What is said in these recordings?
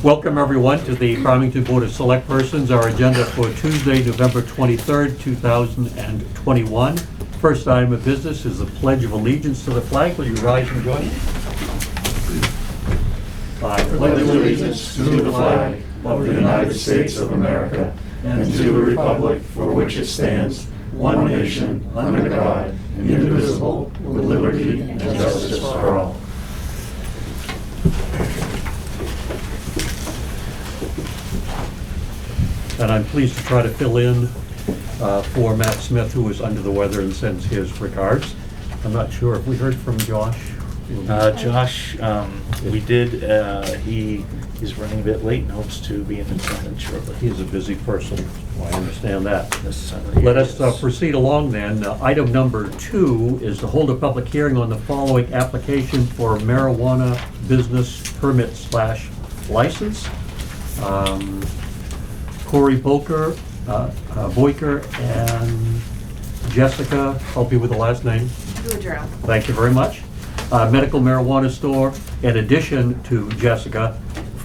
Welcome everyone to the Farmington Board of Select Persons. Our agenda for Tuesday, November 23rd, 2021. First item of business is the Pledge of Allegiance to the flag. Will you rise and join me? I pledge allegiance to the flag of the United States of America and to the republic for which it stands, one nation, under God, indivisible, with liberty and justice for all. And I'm pleased to try to fill in for Matt Smith, who is under the weather and sends his regards. I'm not sure if we heard from Josh. Josh, we did. He is running a bit late and hopes to be in attendance shortly. He's a busy person. Well, I understand that. This Let us proceed along then. Item number 2 is to hold a public hearing on the following application for marijuana business permit / license. Cory, Boyker, and Jyssica, help you with the last name. Boudreault. Thank you very much. Medical marijuana store, in addition to Jyssica,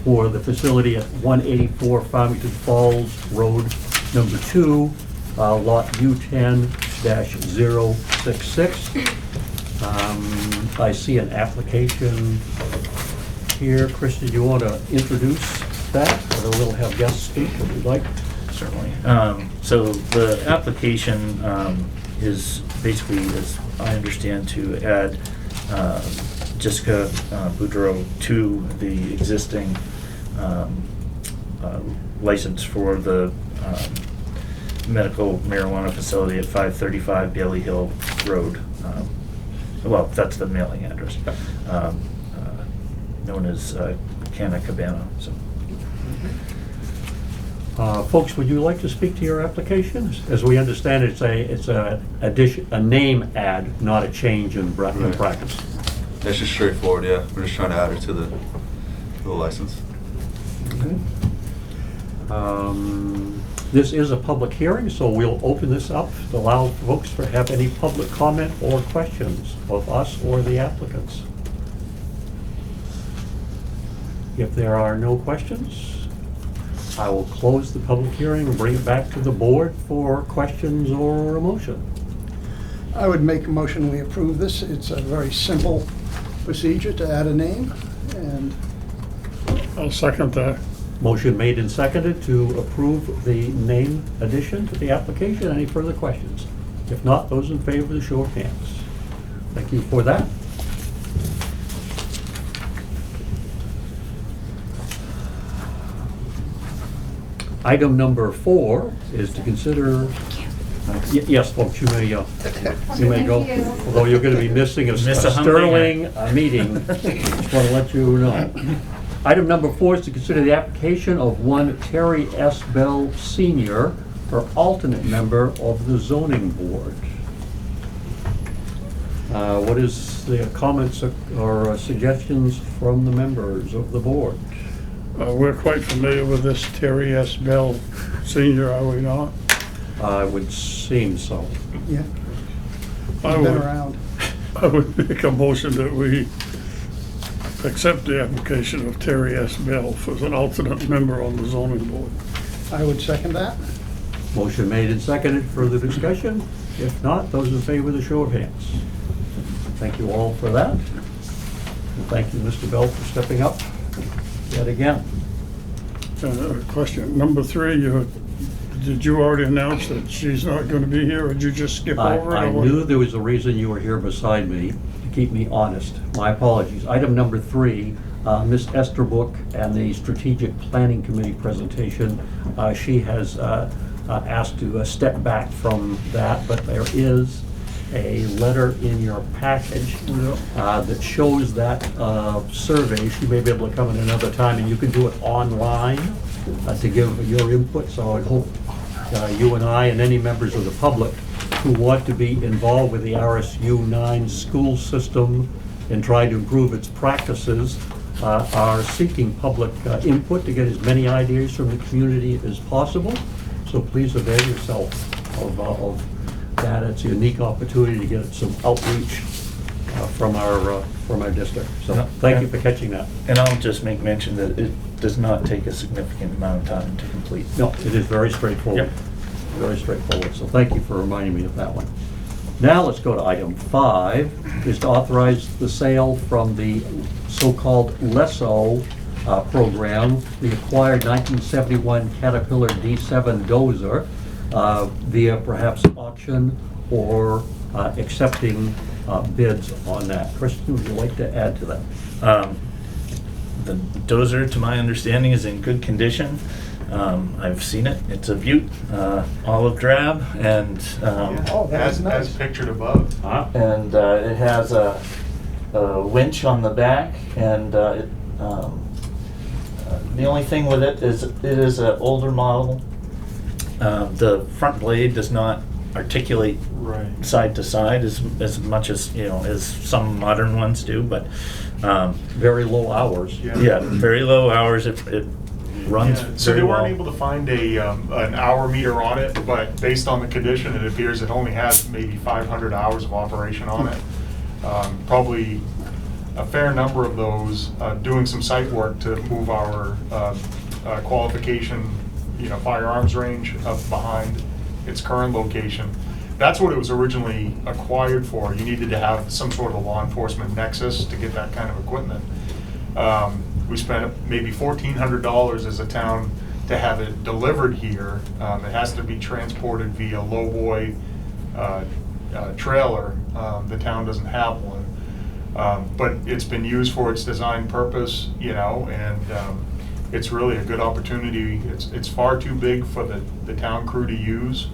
for the facility at 184 Farmington Falls Road, number 2, lot U10-066. I see an application here. Chris, did you want to introduce that? Or we'll have guests speak if you'd like. Certainly. So the application is basically, as I understand, to add Jyssica Boudreault to the existing license for the medical marijuana facility at 535 Bailey Hill Road. Well, that's the mailing address, known as Canna Cabana. So. Folks, would you like to speak to your application? As we understand, it's a name add, not a change in practice. That's just straightforward, yeah. We're just trying to add her to the license. Okay. This is a public hearing, so we'll open this up to allow folks to have any public comment or questions of us or the applicants. If there are no questions, I will close the public hearing and bring it back to the board for questions or a motion. I would make a motion we approve this. It's a very simple procedure to add a name, and I'll second that. Motion made and seconded to approve the name addition to the application. Any further questions? If not, those in favor, show of hands. Thank you for that. Item number 4 is to consider. Yes, folks, you may go. Although you're going to be missing a sterling meeting, just want to let you know. Item number 4 is to consider the application of one Terry S. Bell Sr. for alternate member of the zoning board. What is the comments or suggestions from the members of the board? We're quite familiar with this Terry S. Bell Sr., are we not? I would seem so. yeah, I been would, around. I would make a motion that we accept the application of Terry S. Bell as an alternate member on the zoning board. I would second that. Motion made and seconded. Further discussion? If not, those in favor, the show of hands. Thank you all for that. And thank you, Mr. Bell, for stepping up yet again. Question number 3, did you already announce that she's not going to be here, or did you just skip over it? I knew there was a reason you were here beside me, to keep me honest. My apologies. Item number 3, Ms. Estabrook and the Strategic Planning Committee presentation. She has asked to step back from that, but there is a letter in your package that shows that survey. She may be able to come in another time, and you can do it online to give your input. So I hope you and I and any members of the public who want to be involved with the RSU 9 school system and try to improve its practices are seeking public input to get as many ideas from the community as possible. So please avail yourself of that. It's a unique opportunity to get some outreach from our district. So No. thank you for catching that. And I'll just make mention that it does not take a significant amount of time to complete. No, it is very straightforward. Yep. Very straightforward, so thank you for reminding me of that one. Now let's go to item 5, is to authorize the sale from the so-called LESO program, the acquired 1971 Caterpillar D7 Dozer, via perhaps auction or accepting bids on that. Kristen, would you like to add to that? The Dozer, to my understanding, is in good condition. I've seen it. It's a Butte, olive drab, and Oh, that's nice. As pictured above. it has a winch on the back, and the only thing with it is an older model. The front blade does not articulate Right. side to side as much as, as some modern ones do, but Very low hours. yeah, very low hours. It runs Yeah, so very they weren't well. able to find an hour meter on it, but based on the condition, it appears it only has maybe 500 hours of operation on it. Probably a fair number of those, doing some site work to move our qualification, firearms range up behind its current location. That's what it was originally acquired for. You needed to have some sort of law enforcement nexus to get that kind of equipment. We spent maybe $1,400 as a town to have it delivered here. It has to be transported via lowboy trailer. The town doesn't have one. But it's been used for its design purpose, and it's really a good opportunity. It's far too big for the town crew to use.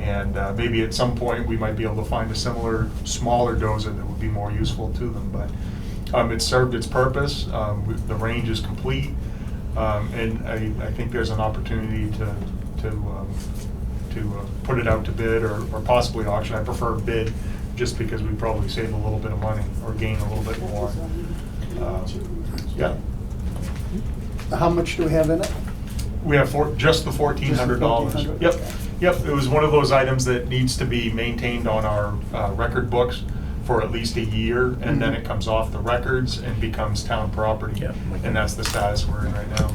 And maybe at some point we might be able to find a similar, smaller dozer that would be more useful to them. But it served its purpose. The range is complete, and I think there's an opportunity to put it out to bid or possibly auction. I prefer bid, just because we probably save a little bit of money or gain a little bit more. Yeah. How much do we have in it? We have just the $1,400. $1,400. Yep, yep. It was one of those items that needs to be maintained on our record books for at least a year, and then it comes off the records and becomes town property. Yep. And that's the status we're in right now.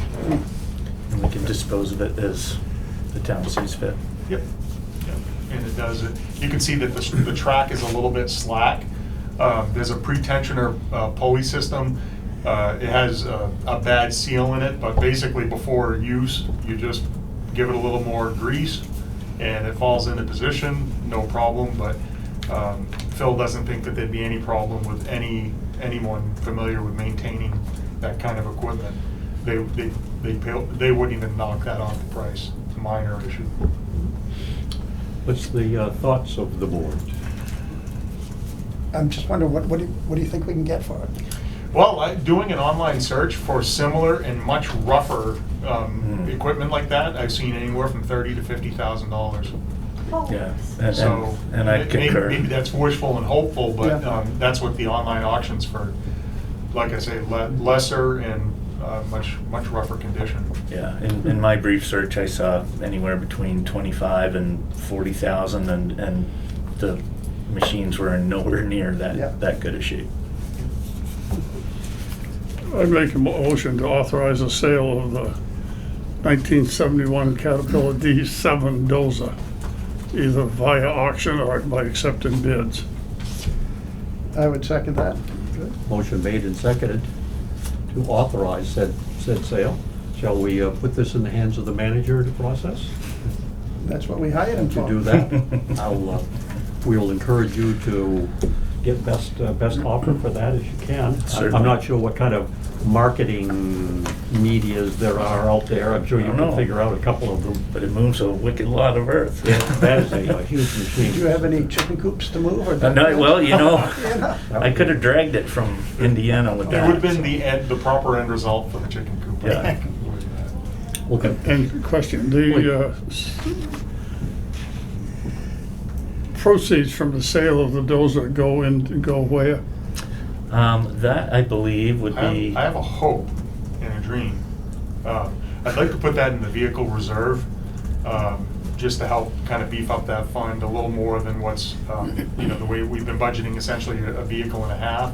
And we can dispose of it as the town sees fit. Yep. Yep. And it does it. You can see that the track is a little bit slack. There's a pre-tensioner pulley system. It has a bad seal in it, but basically before use, you just give it a little more grease and it falls into position, no problem. But Phil doesn't think that there'd be any problem with anyone familiar with maintaining that kind of equipment. They wouldn't even knock that off the price. It's a minor issue. What's the thoughts of the board? I'm just wondering, what do you think we can get for it? Well, doing an online search for similar and much rougher equipment like that, I've seen anywhere from $30,000 to $50,000. Yeah, So and I concur. maybe that's wishful and hopeful, but Yeah. that's what the online auctions for, like I say, lesser and much rougher condition. Yeah, in my brief search, I saw anywhere between 25 and 40,000, and the machines were nowhere near Yeah. that good a shape. I make a motion to authorize the sale of the 1971 Caterpillar D7 Dozer, either via auction or by accepting bids. I would second that. Motion made and seconded to authorize said sale. Shall we put this in the hands of the manager to process? That's what we hired him To for. do that, we will encourage you to get best offer for that as you can. Certainly. I'm not sure what kind of marketing medias there are out there. I'm sure you I don't can know. figure out a couple of them. But it moves a wicked lot of earth. That is a huge machine. Do you have any chicken coops to move? Or No, well, You know? I could have dragged it from Indiana with It that. would have been the proper end result for the chicken coop. I Yeah. think. Okay. And question, the proceeds from the sale of the Dozer go where? That, I believe, would be. I have a hope and a dream. I'd like to put that in the vehicle reserve. just to help kind of beef up that fund a little more than what's, the way we've been budgeting essentially a vehicle and a half.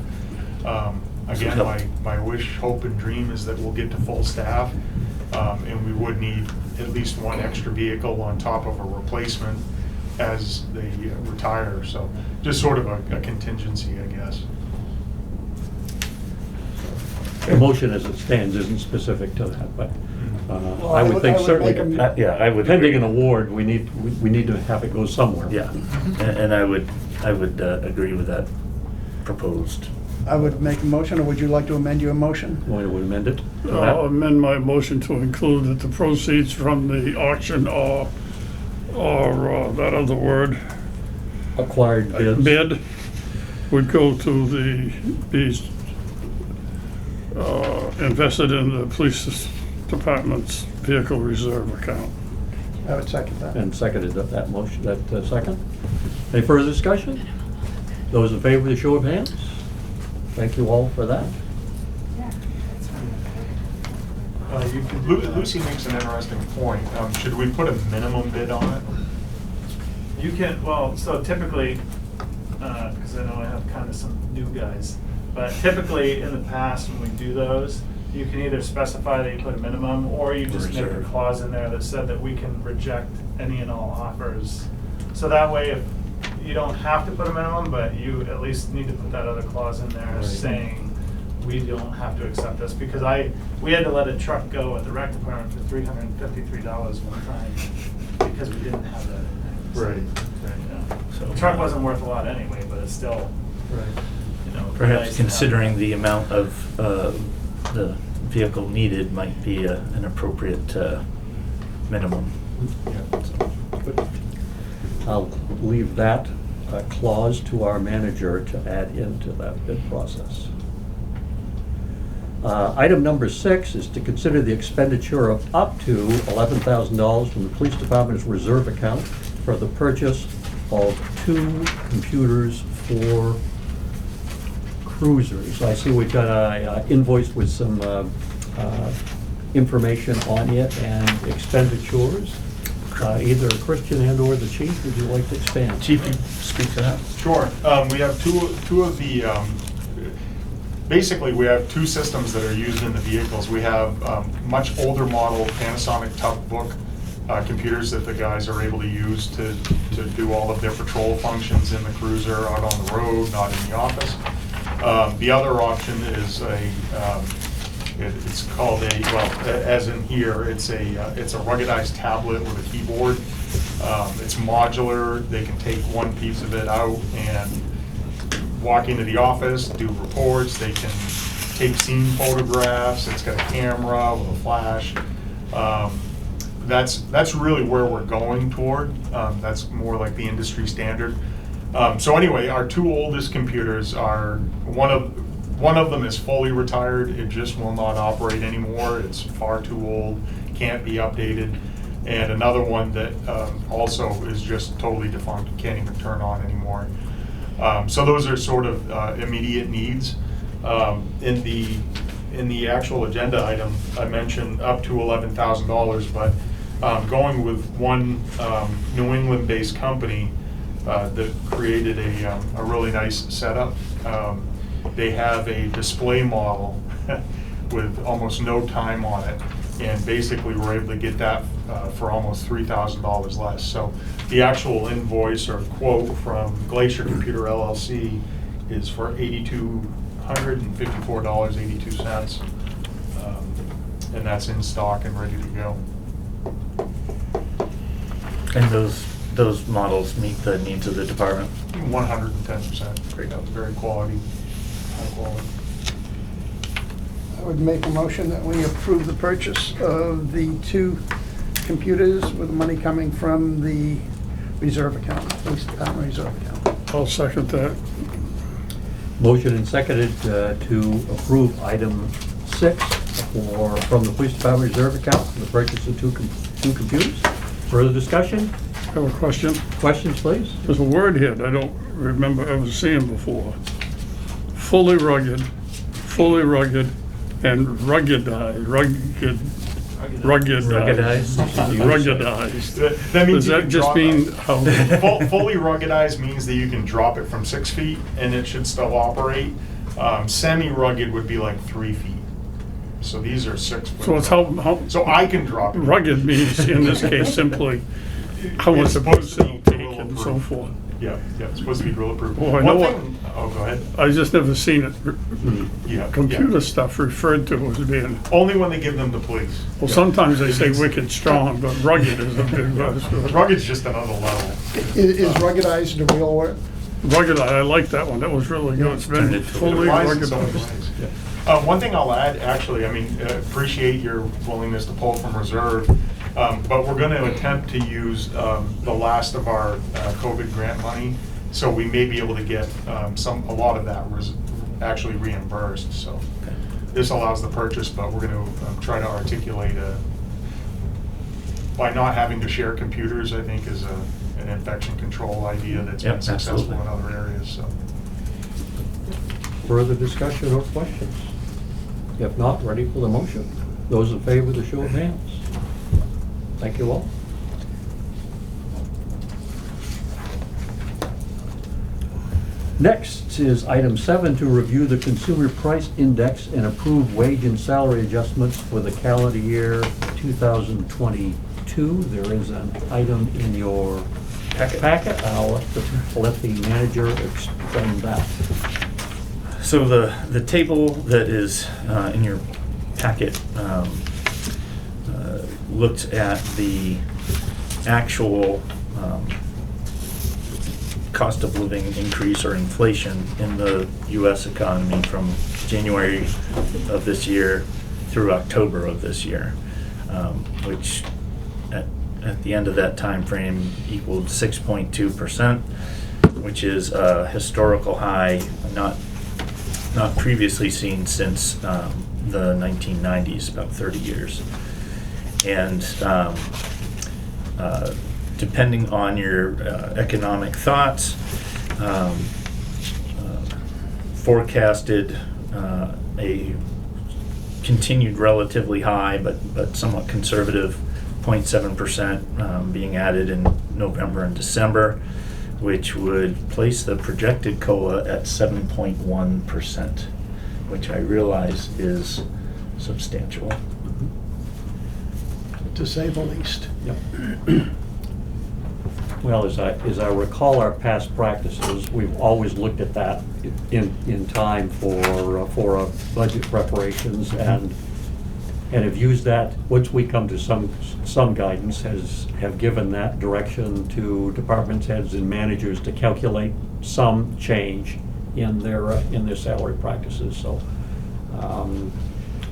Again, my wish, hope, and dream is that we'll get to full staff, and we would need at least one extra vehicle on top of a replacement as they retire. So just sort of a contingency, I guess. The motion as it stands isn't specific to that, but Well, I would think certainly, make a- Yeah, I would. pending agree. an award, we need to have it go somewhere. Yeah, and I would agree with that proposed. I would make a motion, or would you like to amend your motion? Want to amend it? I'll amend my motion to include that the proceeds from the auction or that other word, Acquired bids. bid, would go to be invested in the police department's vehicle reserve account. I would second that. And seconded that motion, that second. Any further discussion? Those in favor, the show of hands. Thank you all for that. Lucy makes an interesting point. Should we put a minimum bid on it? You can, well, so typically, because I know I have kind of some new guys, but typically in the past when we do those, you can either specify that you put a minimum, or you just make a Reserve. clause in there that said that we can reject any and all offers. So that way, if you don't have to put a minimum, but you at least need to put that other clause in there Right. saying we don't have to accept this, because we had to let a truck go at the rec department for $353 one time because we didn't have that in there. Right. So the truck wasn't worth a lot anyway, but it's still, Right. nice Perhaps to considering have the amount of the vehicle needed might be an appropriate minimum. Good. I'll leave that clause to our manager to add into that bid process. Item number 6 is to consider the expenditure of up to $11,000 from the police department's reserve account for the purchase of 2 computers for cruisers. I see we've got a invoice with some information on it and expenditures. Either Christian and or the chief, would you like to expand? Chief, you speak to that? Sure. We have two of the, basically we have 2 systems that are used in the vehicles. We have much older model Panasonic Toughbook computers that the guys are able to use to do all of their patrol functions in the cruiser, out on the road, not in the office. The other option is it's called as in here, it's a ruggedized tablet with a keyboard. It's modular. They can take one piece of it out and walk into the office, do reports. They can take scene photographs. It's got a camera with a flash. That's really where we're going toward. That's more like the industry standard. So anyway, our 2 oldest computers are, one of them is fully retired. It just will not operate anymore. It's far too old, can't be updated. And another one that also is just totally defunct, can't even turn on anymore. So those are sort of immediate needs. In the actual agenda item, I mentioned up to $11,000, but going with one New England-based company that created a really nice setup. They have a display model with almost no time on it, and basically we're able to get that for almost $3,000 less. So the actual invoice or quote from Glacier Computer LLC is for $8,254.82, and that's in stock and ready to go. And those models meet the needs of the department? 110%. Great, very quality, high quality. I would make a motion that we approve the purchase of the 2 computers with the money coming from the reserve account, police department reserve account. I'll second that. Motion and seconded to approve item 6 from the police department reserve account for the purchase of 2 computers. Further discussion? I have a question. Questions, please? There's a word here that I don't remember ever seeing before. Fully rugged, and ruggedized, Ruggedized? Ruggedized. That means Does you that can just drop mean it. how? Fully ruggedized means that you can drop it from 6 feet and it should still operate. Semi-rugged would be like 3 feet. So these are 6 foot. So it's how So I can drop it. rugged means, in this case, simply how much It's abuse supposed to it'll be take drill and so approved. forth. Yeah, it's supposed to be drill approved. Oh, I know One what- thing- Oh, go ahead. I just never seen it, Yeah. computer yeah. stuff referred to as being, Only when they give them to police. well, Yeah. sometimes they say It's- wicked strong, but rugged is a big word. Rugged's just another level. Is ruggedized the real word? Rugged, I like that one, that was really good. It's Turned been it to- fully Why is it so ruggedized. nice? One thing I'll add, actually, I mean, appreciate your willingness to pull from reserve, but we're gonna attempt to use the last of our COVID grant money, so we may be able to get a lot of that actually reimbursed, so. This allows the purchase, but we're gonna try to articulate by not having to share computers, I think, is an infection control idea that's Yep, been successful absolutely. in other areas, so. Further discussion or questions? If not, ready for the motion. Those in favor, the show of hands. Thank you all. Next is item 7, to review the Consumer Price Index and approve wage and salary adjustments for the calendar year 2022. There is an item in your packet. I'll let the manager explain that. So the table that is in your packet looked at the actual cost of living increase or inflation in the US economy from January of this year through October of this year, which at the end of that time frame equaled 6.2%, which is a historical high, not previously seen since the 1990s, about 30 years. And depending on your economic thoughts, forecasted a continued relatively high but somewhat conservative 0.7% being added in November and December, which would place the projected COLA at 7.1%, which I realize is substantial. To say the least. Yep. Well, as I recall our past practices, we've always looked at that in time for budget preparations and have used that, once we come to some guidance, have given that direction to department heads and managers to calculate some change in their salary practices. So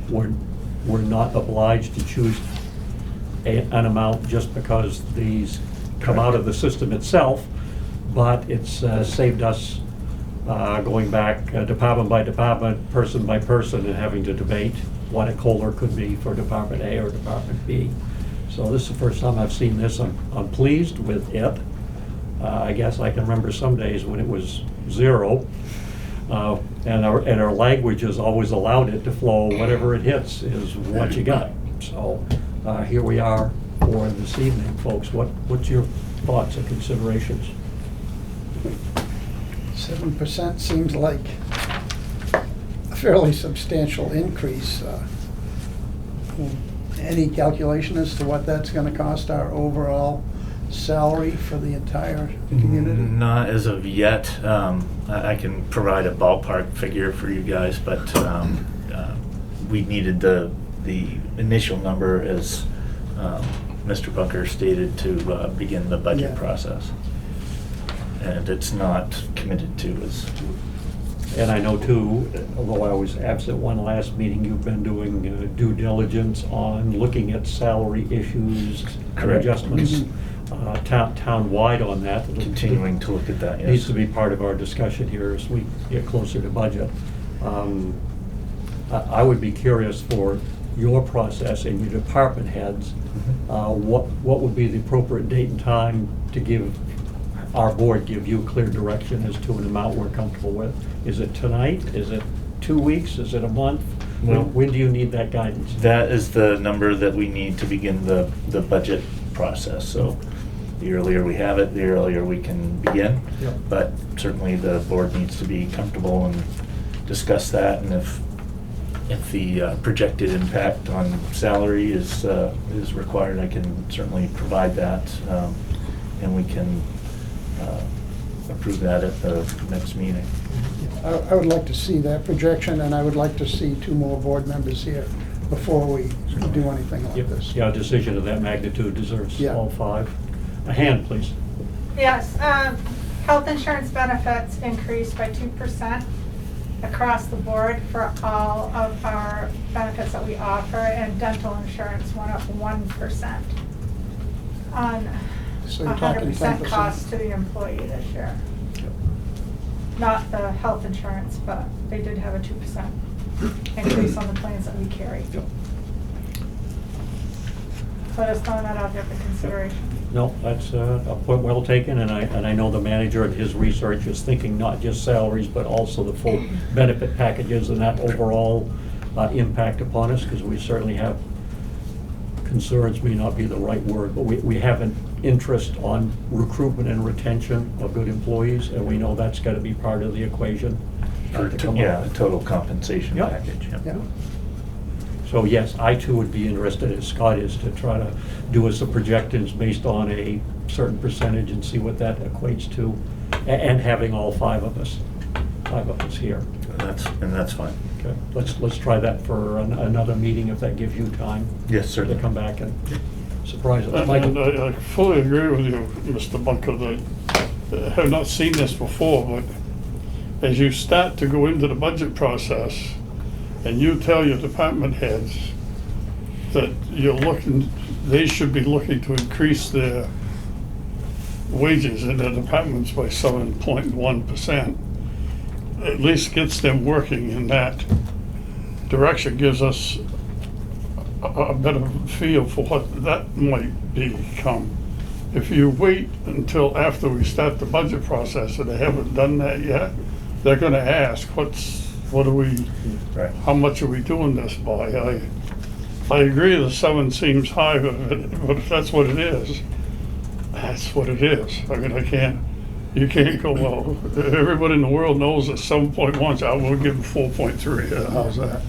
we're not obliged to choose an amount just because these come out of the system itself, but it's saved us going back department by department, person by person, and having to debate what a COLA could be for Department A or Department B. So this is the first time I've seen this. I'm pleased with it. I guess I can remember some days when it was 0, and our language has always allowed it to flow. Whatever it hits is what you got. So here we are for this evening, folks. What's your thoughts and considerations? 7% seems like a fairly substantial increase. Any calculation as to what that's gonna cost our overall salary for the entire community? Not as of yet. I can provide a ballpark figure for you guys, but we needed the initial number, as Mr. Bunker stated, to begin the budget Yeah. process. And it's not committed to as. And I know too, although I was absent one last meeting, you've been doing due diligence on looking at salary issues and Correct. adjustments town-wide on that. Continuing to look at that, yes. Needs to be part of our discussion here as we get closer to budget. I would be curious for your process and your department heads, what would be the appropriate date and time to give our board, give you clear direction as to an amount we're comfortable with? Is it tonight? Is it 2 weeks? Is it a month? Well, When do you need that guidance? that is the number that we need to begin the budget process. So the earlier we have it, the earlier we can begin. Yep. But certainly the board needs to be comfortable and discuss that, and if the projected impact on salary is required, I can certainly provide that, and we can approve that at the next meeting. I would like to see that projection, and I would like to see 2 more board members here before we do anything like this. Yeah, a decision of that magnitude deserves Yeah. all 5. A hand, please. Yes, health insurance benefits increased by 2% across the board for all of our benefits that we offer, and dental insurance went up 1% on So you're talking 100% 10%. cost to the employee this year. Not the health insurance, but they did have a 2% increase on the plans that we carry. So just throwing that out there for consideration. No, that's a point well taken, and I know the manager and his research is thinking not just salaries, but also the full benefit packages and that overall impact upon us, because we certainly have concerns, may not be the right word, but we have an interest on recruitment and retention of good employees, and we know that's got to be part of the equation. to come Yeah, up. a total compensation Yep. package. Yep. Yeah. So yes, I too would be interested, as Scott is, to try to do us some projections based on a certain percentage and see what that equates to, and having all 5 of us here. That's fine. Okay, let's try that for another meeting if that gives you time. Yes, To certainly. come back and surprise us. And Michael? I fully agree with you, Mr. Bunker, that I have not seen this before, but as you start to go into the budget process and you tell your department heads that they should be looking to increase their wages in their departments by 7.1%, at least gets them working in that direction, gives us a better feel for what that might become. If you wait until after we start the budget process and they haven't done that yet, they're gonna ask, Right. how much are we doing this by? I agree the 7 seems high, but if that's what it is, that's what it is. I mean, you can't go, well, everybody in the world knows that 7.1, I will give them 4.3, how's that?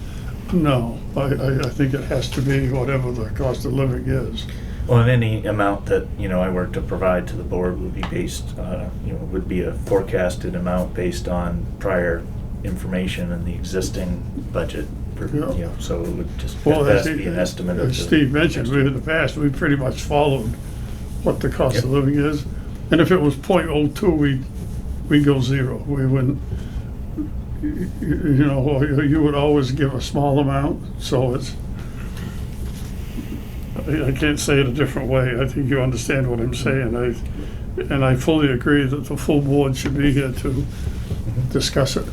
No, I think it has to be whatever the cost of living is. Well, and any amount that, I were to provide to the board would be based, would be a forecasted amount based on prior information and the existing budget, Yeah. so it would just Well, at best be an estimate of as the. Steve mentioned, in the past, we pretty much followed what the cost of Yep. living is. And if it was 0.02, we'd go 0. We wouldn't, you would always give a small amount, so I can't say it a different way. I think you understand what I'm saying. And I fully agree that the full board should be here to discuss it.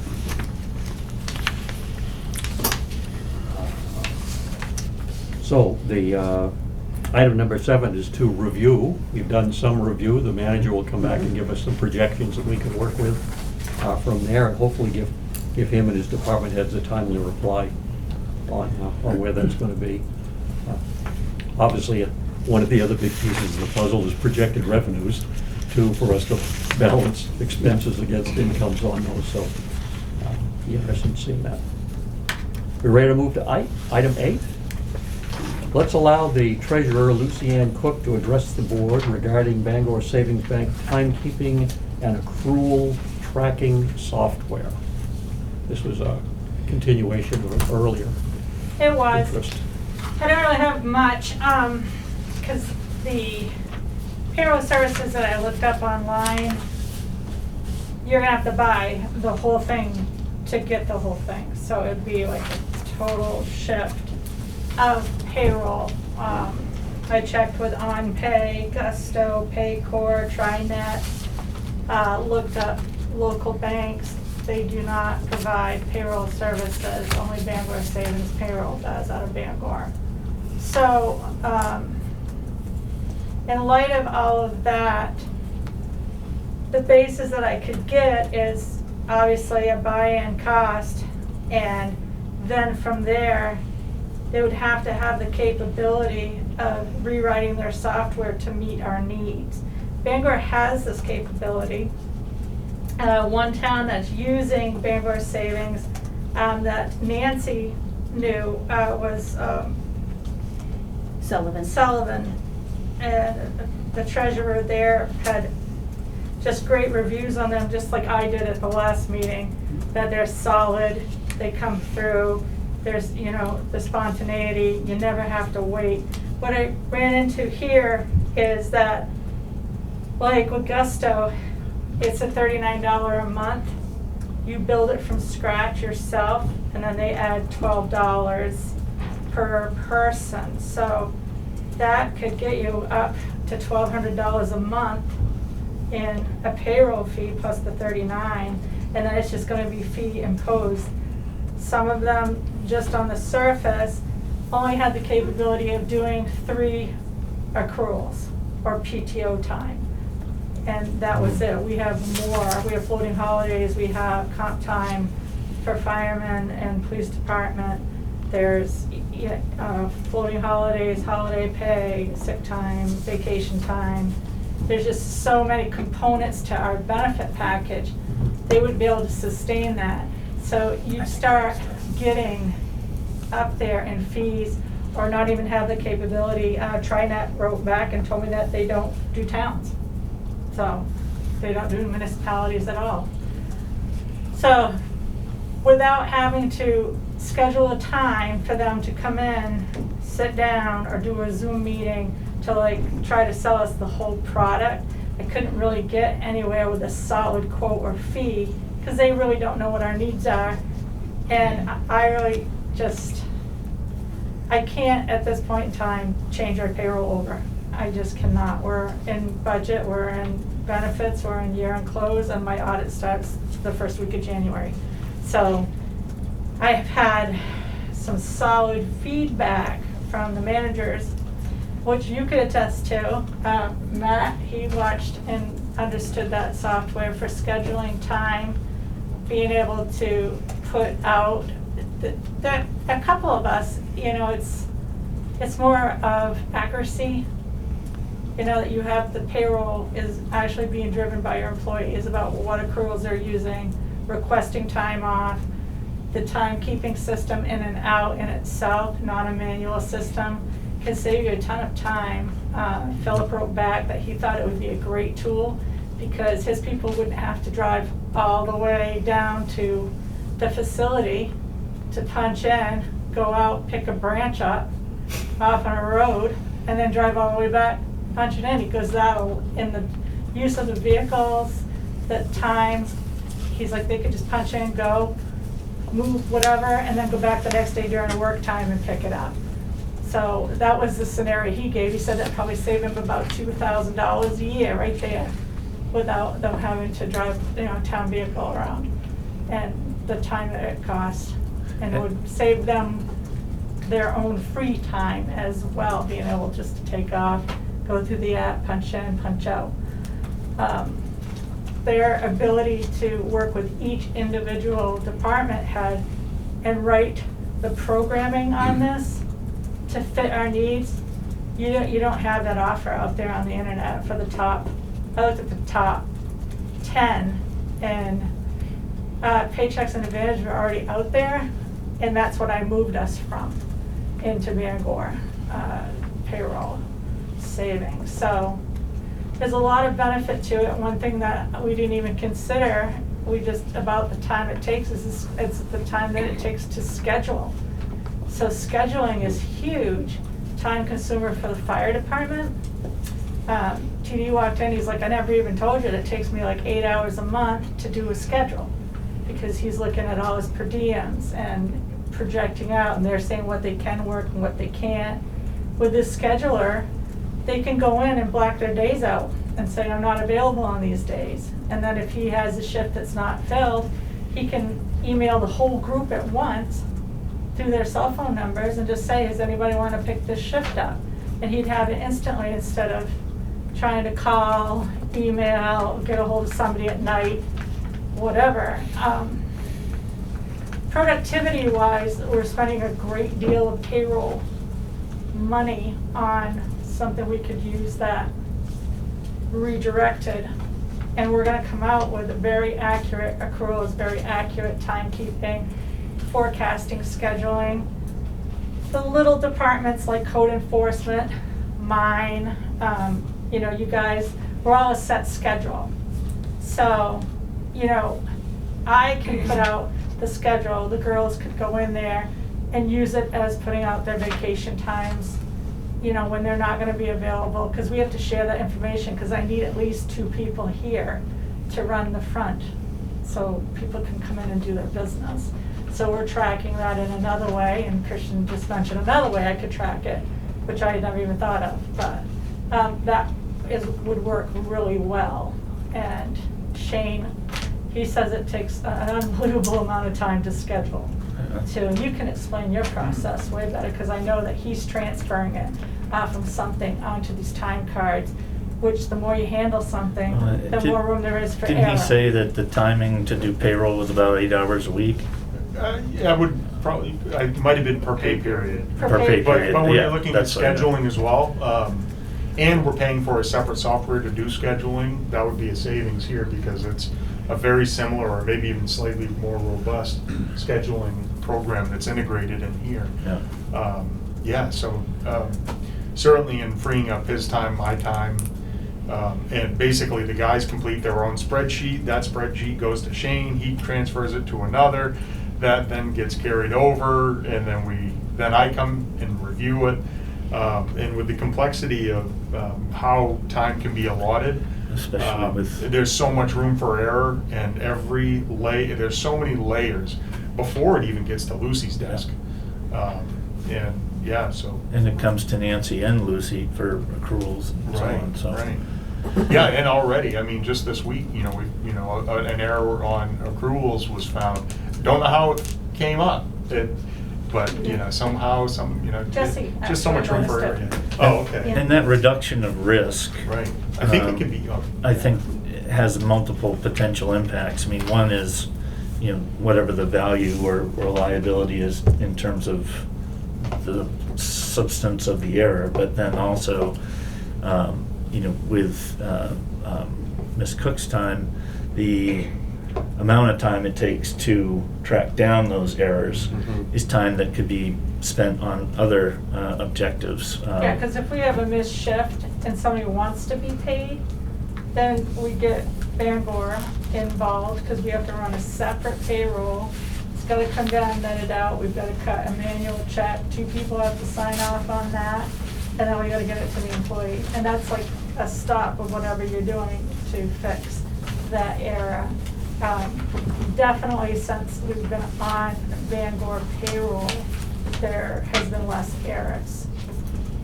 So the item number 7 is to review. We've done some review. The manager will come back and give us some projections that we can work with from there, and hopefully give him and his department heads a timely reply on where that's going to be. Obviously, one of the other big pieces of the puzzle is projected revenues, too, for us to balance expenses against incomes on those. So be interested in seeing that. We ready to move to item 8? Let's allow the treasurer, LucyAnn Cook, to address the board regarding Bangor Savings Bank timekeeping and accrual tracking software. This was a continuation of earlier It was. interest. I don't really have much, because the payroll services that I looked up online, you're gonna have to buy the whole thing to get the whole thing. So it'd be like a total shift of payroll. I checked with OnPay, Gusto, Paycor, TriNet, looked up local banks. They do not provide payroll services, only Bangor Savings Payroll does out of Bangor. So, in light of all of that, the basis that I could get is obviously a buy-in cost and then from there, they would have to have the capability of rewriting their software to meet our needs. Bangor has this capability. One town that's using Bangor savings that Nancy knew was Sullivan. And the treasurer there had just great reviews on them, just like I did at the last meeting, that they're solid, they come through, there's, you know, the spontaneity, you never have to wait. What I ran into here is that, like with Gusto, it's a $39 a month. You build it from scratch yourself, and then they add $12 per person. So that could get you up to $1,200 a month in a payroll fee plus the 39, and then it's just gonna be fee imposed. Some of them, just on the surface, only had the capability of doing 3 accruals or PTO time. And that was it. We have more. We have floating holidays, we have comp time for firemen and police department. There's floating holidays, holiday pay, sick time, vacation time. There's just so many components to our benefit package. They wouldn't be able to sustain that. So you start getting up there in fees or not even have the capability. TriNet wrote back and told me that they don't do towns. So they don't do municipalities at all. So without having to schedule a time for them to come in, sit down, or do a Zoom meeting to like try to sell us the whole product, I couldn't really get anywhere with a solid quote or fee because they really don't know what our needs are. And I really just, I can't at this point in time change our payroll over. I just cannot. We're in budget, we're in benefits, we're in year-end close, and my audit starts the first week of January. So I've had some solid feedback from the managers, which you could attest to. Matt, he watched and understood that software for scheduling time, being able to put out, a couple of us, you know, it's more of accuracy. You know, that you have the payroll is actually being driven by your employees about what accruals they're using, requesting time off, the timekeeping system in and out in itself, not a manual system, can save you a ton of time. Philip wrote back that he thought it would be a great tool because his people wouldn't have to drive all the way down to the facility to punch in, go out, pick a branch up off on a road, and then drive all the way back, punch it in. He goes, that'll, in the use of the vehicles, the time, he's like, they could just punch in, go, move whatever, and then go back the next day during work time and pick it up. So that was the scenario he gave. He said that probably saved him about $2,000 a year right there without them having to drive, you know, a town vehicle around and the time that it cost. And it would save them their own free time as well, being able just to take off, go through the app, punch in, punch out. Their ability to work with each individual department head and write the programming on this to fit our needs, you don't have that offer out there on the internet for the top. I looked at the top 10 and Paychecks and Advantage were already out there, and that's what I moved us from into Bangor payroll savings. So there's a lot of benefit to it. One thing that we didn't even consider, we just, about the time it takes is it's the time that it takes to schedule. So scheduling is huge, time consumer for the fire department. TD walked in, he's like, I never even told you that it takes me like 8 hours a month to do a schedule, because he's looking at all his per diems and projecting out, and they're saying what they can work and what they can't. With this scheduler, they can go in and black their days out and say, I'm not available on these days. And then if he has a shift that's not filled, he can email the whole group at once through their cell phone numbers and just say, does anybody want to pick this shift up? And he'd have it instantly instead of trying to call, email, get a hold of somebody at night, whatever. productivity-wise, we're spending a great deal of payroll money on something we could use that redirected. And we're gonna come out with very accurate accruals, very accurate timekeeping, forecasting, scheduling. The little departments like code enforcement, mine, you know, you guys, we're all a set schedule. So, you know, I can put out the schedule, the girls could go in there and use it as putting out their vacation times, you know, when they're not gonna be available, because we have to share that information, because I need at least 2 people here to run the front, so people can come in and do their business. So we're tracking that in another way, and Christian just mentioned another way I could track it, which I had never even thought of, but that would work really well. And Shane, he says it takes an unbelievable amount of time to schedule. So you can explain your process way better, because I know that he's transferring it from something onto these time cards, which the more you handle something, the more room there is for error. Didn't he say that the timing to do payroll was about 8 hours a week? Yeah, I would probably, it might have been per pay period. Per pay period, But when yeah, you're looking at that's what I meant. scheduling as well, and we're paying for a separate software to do scheduling, that would be a savings here, because it's a very similar, or maybe even slightly more robust scheduling program that's integrated in here. Yeah. Yeah, so certainly in freeing up his time, my time, and basically the guys complete their own spreadsheet. That spreadsheet goes to Shane, he transfers it to another, that then gets carried over, and then I come and review it. And with the complexity of how time can be allotted, Especially with, there's so much room for error, and there's so many layers before it even gets to Lucy's desk. And yeah, so. and it comes to Nancy and Lucy for accruals and so on, so. Right. Yeah, and already, I mean, just this week, you know, an error on accruals was found. Don't know how it came up, but, you know, somehow, Jesse just so much room for error. actually Oh, okay. And that reduction of risk, Right. I think it could be. I think it has multiple potential impacts. I mean, one is, you know, whatever the value or liability is in terms of the substance of the error, but then also, you know, with Ms. Cook's time, the amount of time it takes to track down those errors is time that could be spent on other objectives. Yeah, because if we have a missed shift and somebody wants to be paid, then we get Bangor involved, because we have to run a separate payroll. It's got to come down, net it out, we've got to cut a manual check, 2 people have to sign off on that, and then we got to get it to the employee. And that's like a stop of whatever you're doing to fix that error. Definitely since we've been on Bangor payroll, there has been less errors.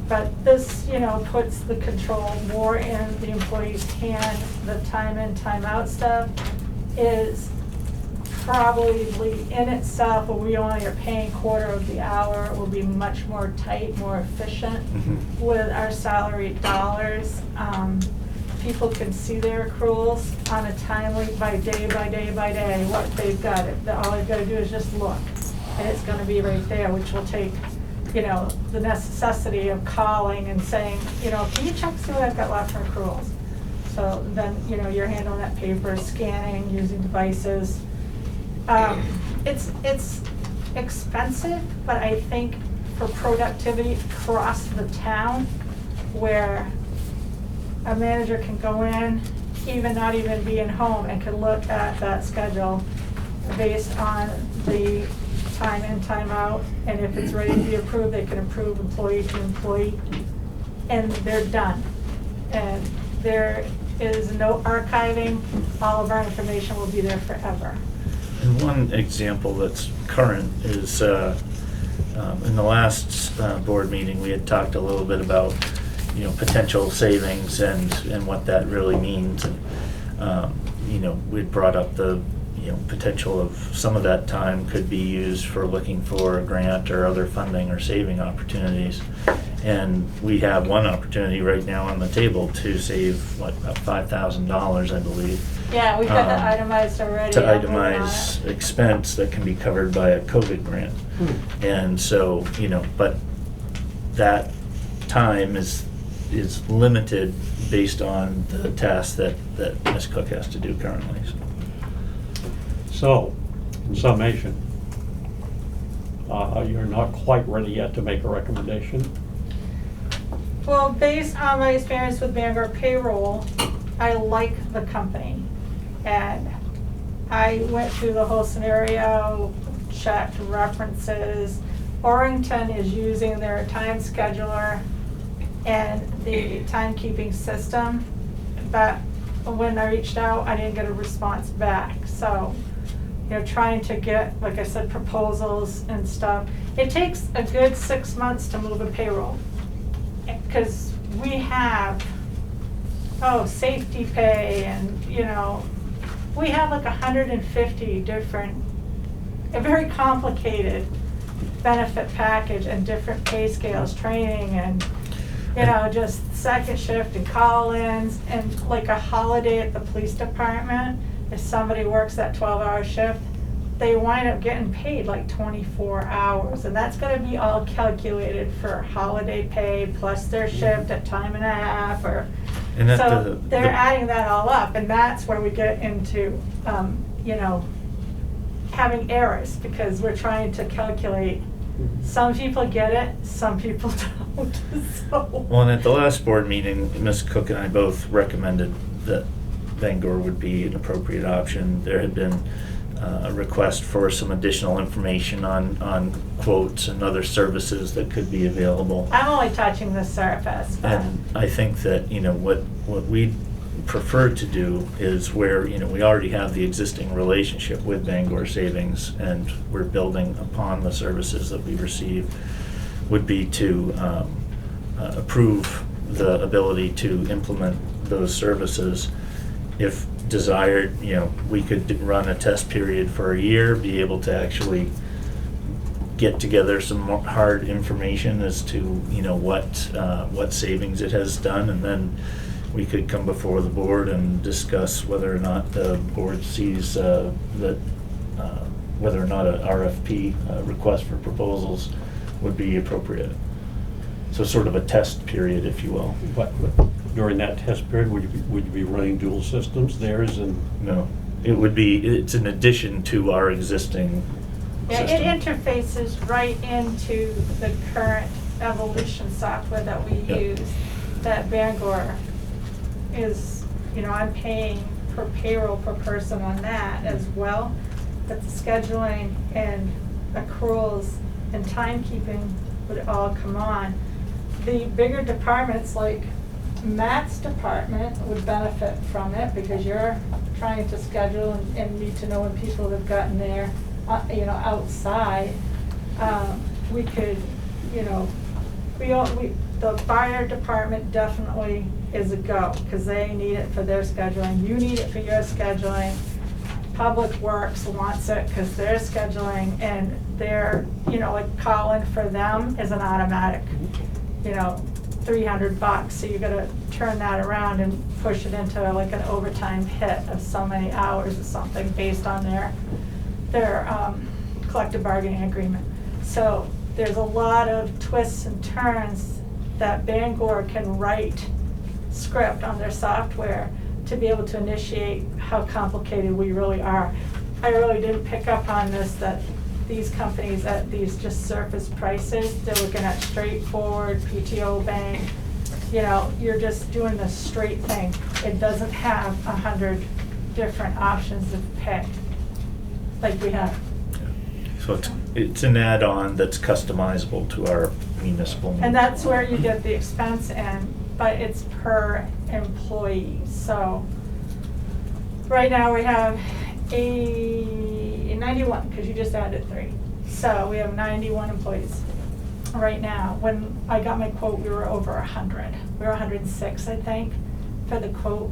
But this, you know, puts the control more in the employee's hand. The time in, time out stuff is probably in itself, where we only are paying quarter of the hour, will be much more tight, more efficient with our salaried dollars. People can see their accruals on a timely, by day, what they've got. All they've got to do is just look, and it's going to be right there, which will take, you know, the necessity of calling and saying, you know, can you check, see what I've got left for accruals? So then, you know, you're handling that paper, scanning, using devices. It's expensive, but I think for productivity across the town, where a manager can go in, even not even being home, and can look at that schedule based on the time in, time out, and if it's ready to be approved, they can approve employee to employee, and they're done. And there is no archiving, all of our information will be there forever. And one example that's current is, in the last board meeting, we had talked a little bit about, you know, potential savings and what that really means. And, you know, we'd brought up the, you know, potential of some of that time could be used for looking for a grant or other funding or saving opportunities. And we have one opportunity right now on the table to save, what, about $5,000, I believe. Yeah, we've got that um, itemized already. to I'm working on itemize it. expense that can be covered by a COVID grant. And so, but that time is limited based on the tasks that Ms. Cook has to do currently. So, in summation, you're not quite ready yet to make a recommendation. Well, based on my experience with Bangor payroll, I like the company. And I went through the whole scenario, checked references. Orrington is using their time scheduler and the timekeeping system, but when I reached out, I didn't get a response back. So, trying to get, like I said, proposals and stuff. It takes a good 6 months to move a payroll, because we have, safety pay and, we have like 150 different, a very complicated benefit package and different pay scales, training and, just second shift and call-ins, and like a holiday at the police department, if somebody works that 12-hour shift, they wind up getting paid like 24 hours, and that's gonna be all calculated for holiday pay plus their shift at time and a half, or, And that so they're adding that all up, and that's where we get into, having errors, because we're trying to calculate. Some people get it, some people don't, so. Well, and at the last board meeting, Ms. Cook and I both recommended that Bangor would be an appropriate option. There had been a request for some additional information on quotes and other services that could be available. I'm only touching the surface, but. And I think that, what we prefer to do is where, we already have the existing relationship with Bangor Savings and we're building upon the services that we receive, would be to approve the ability to implement those services. If desired, we could run a test period for a year, be able to actually get together some more hard information as to, what savings it has done, and then we could come before the board and discuss whether or not the board sees that, whether or not a RFP, request for proposals, would be appropriate. So sort of a test period, if you will. But during that test period, would you be running dual systems, theirs and? No, it's an addition to our existing Yeah, system. it interfaces right into the current Evolution software that we Yep. use, that Bangor is, I'm paying per payroll per person on that as well. But the scheduling and accruals and timekeeping would all come on. The bigger departments, like Matt's department, would benefit from it, because you're trying to schedule and need to know when people have gotten there, outside. We could, the fire department definitely is a go, because they need it for their scheduling. You need it for your scheduling. Public Works wants it because they're scheduling, and they're, like calling for them is an automatic, $300. So you gotta turn that around and push it into like an overtime hit of so many hours or something based on their collective bargaining agreement. So there's a lot of twists and turns that Bangor can write script on their software to be able to initiate how complicated we really are. I really didn't pick up on this, that these companies at these just surface prices, they're looking at straightforward PTO bank. You're just doing the straight thing. It doesn't have 100 different options of pay like we have. So it's an add-on that's customizable to our municipal needs. And that's where you get the expense in, but it's per employee. So right now we have 91, because you just added 3. So we have 91 employees right now. When I got my quote, we were over 100. We were 106, I think, for the quote.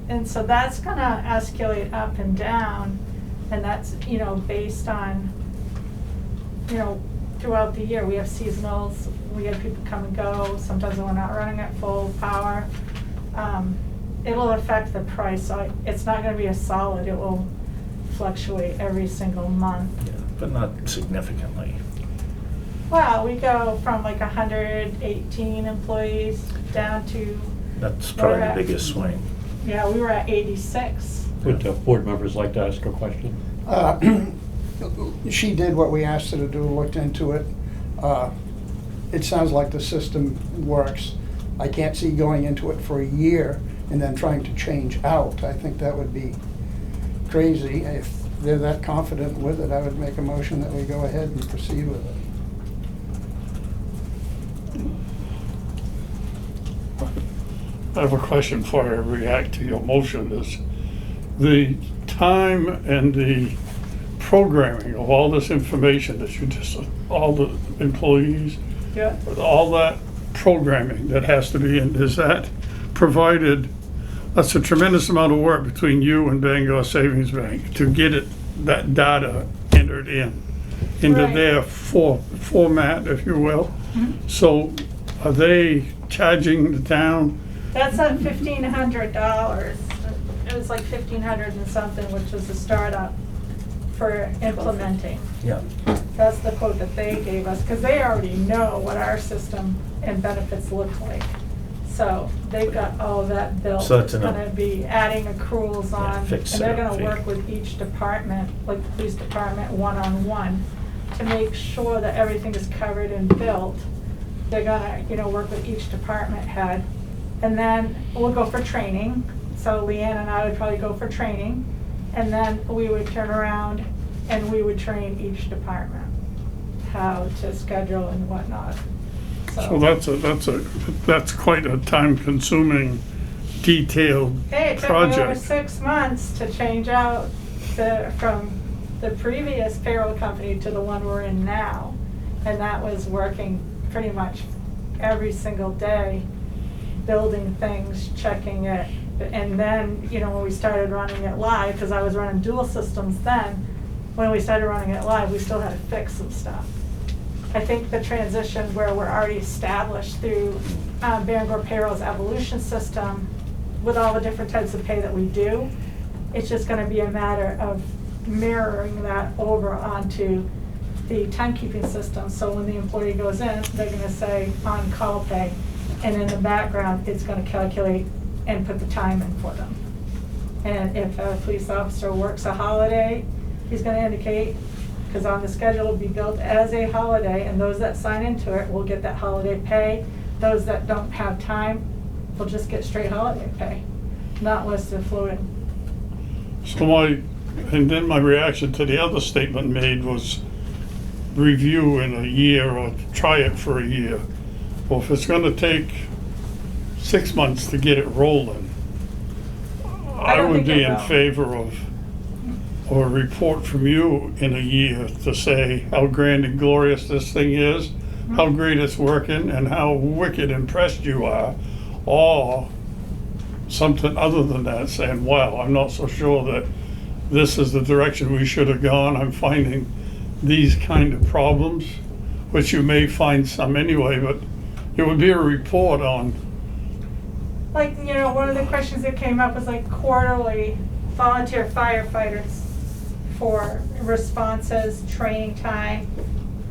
And so that's gonna escalate up and down, and that's, based on, throughout the year. We have seasonals, we have people come and go, sometimes we're not running at full power. it'll affect the price, so it's not gonna be a solid, it will fluctuate every single month. Yeah, but not significantly. Well, we go from like 118 employees down to, That's probably the Correct. biggest swing. yeah, we were at 86. Would board members like to ask a question? She did what we asked her to do, looked into it. It sounds like the system works. I can't see going into it for a year and then trying to change out. I think that would be crazy. If they're that confident with it, I would make a motion that we go ahead and proceed with it. I have a question before I react to your motion. Is the time and the programming of all this information that you just, all the employees, Yeah. all that programming that has to be in, is that provided? That's a tremendous amount of work between you and Bangor Savings Bank to get it, that data entered into Right. their format, if you will. So are they charging the town? That's at $1,500. It was like 1,500 and something, which was the startup for implementing. Yeah. That's the quote that they gave us, because they already know what our system and benefits look like. So they've got all that built. So that's It's enough. gonna be adding accruals Yeah, on, and fixed they're setup gonna fee. work with each department, like the police department, one-on-one, to make sure that everything is covered and built. They're gonna, work with each department head. And then we'll go for training. So Leanne and I would probably go for training. And then we would turn around and we would train each department how to schedule and whatnot. So that's quite a time-consuming, detailed Hey, it took me over project. 6 months to change out from the previous payroll company to the one we're in now. And that was working pretty much every single day, building things, checking it. And then, when we started running it live, because I was running dual systems then, when we started running it live, we still had to fix some stuff. I think the transition where we're already established through Bangor Payroll's evolution system with all the different types of pay that we do, it's just gonna be a matter of mirroring that over onto the timekeeping system. So when the employee goes in, they're gonna say on-call pay, and in the background, it's gonna calculate and put the time in for them. And if a police officer works a holiday, he's gonna indicate, because on the schedule it'll be built as a holiday, and those that sign into it will get that holiday pay. Those that don't have time will just get straight holiday pay, not listed floating. And then my reaction to the other statement made was review in a year or try it for a year. Well, if it's gonna take 6 months to get it rolling, I don't would think be it in will. favor of a report from you in a year to say how grand and glorious this thing is, how great it's working, and how wicked impressed you are, or something other than that, saying, wow, I'm not so sure that this is the direction we should have gone. I'm finding these kind of problems, which you may find some anyway, but it would be a report on, Like, one of the questions that came up was like quarterly volunteer firefighters for responses, training time.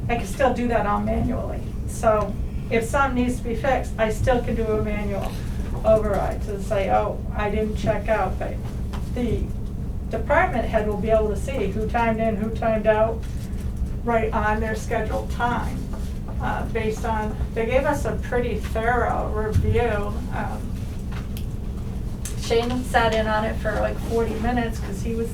I can still do that all manually. So if something needs to be fixed, I still can do a manual override to say, oh, I didn't check out. But the department head will be able to see who timed in, who timed out, right on their scheduled time. Based on, they gave us a pretty thorough review. Shane sat in on it for like 40 minutes because he was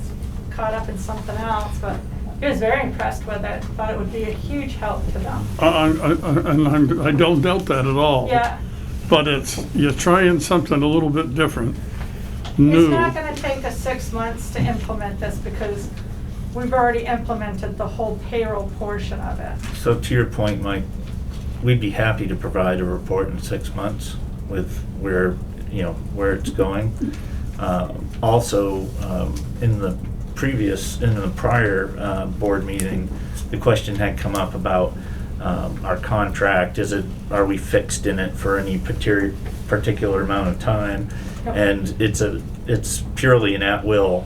caught up in something else, but he was very impressed with it, thought it would be a huge help to them. and I don't doubt that at all. Yeah, But you're trying something a little bit different, it's new. not gonna take us 6 months to implement this because we've already implemented the whole payroll portion of it. So to your point, Mike, we'd be happy to provide a report in 6 months with where it's going. Also, in the prior board meeting, the question had come up about our contract. Are we fixed in it for any particular amount of time? Yep. And it's purely an at-will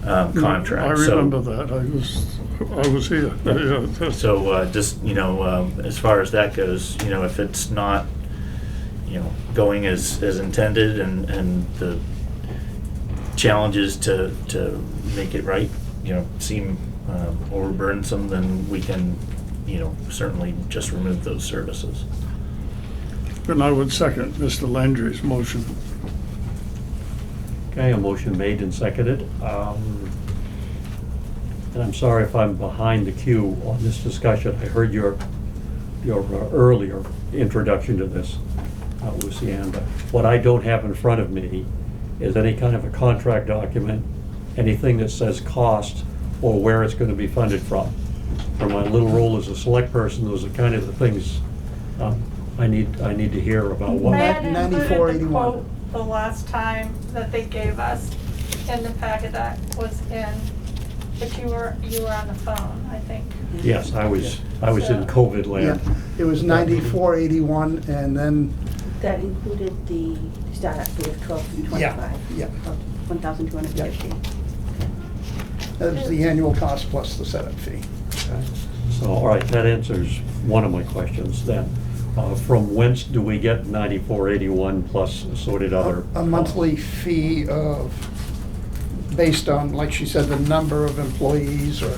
contract. I So- remember that, I was here. Yeah, that's- So, just, as far as that goes, if it's not, going as intended and the challenges to make it right, seem overburdensome, then we can, certainly just remove those services. And I would second Mr. Landry's motion. Okay, a motion made and seconded. And I'm sorry if I'm behind the queue on this discussion. I heard your earlier introduction to this, LucyAnn, but what I don't have in front of me is any kind of a contract document, anything that says cost or where it's going to be funded from. For my little role as a select person, those are kind of the things I need to hear about. I What had included the 94.81. quote the last time that they gave us in the packet that was in, but you were on the phone, I think. Yes, I was in COVID land. Yeah, it was 94.81, and then, That included the startup fee of $12.25. yeah. $1,250. that was the annual cost plus the setup fee. Okay. So, all right, that answers one of my questions then. From whence do we get 94.81 plus assorted other? A monthly fee of, based on, like she said, the number of employees or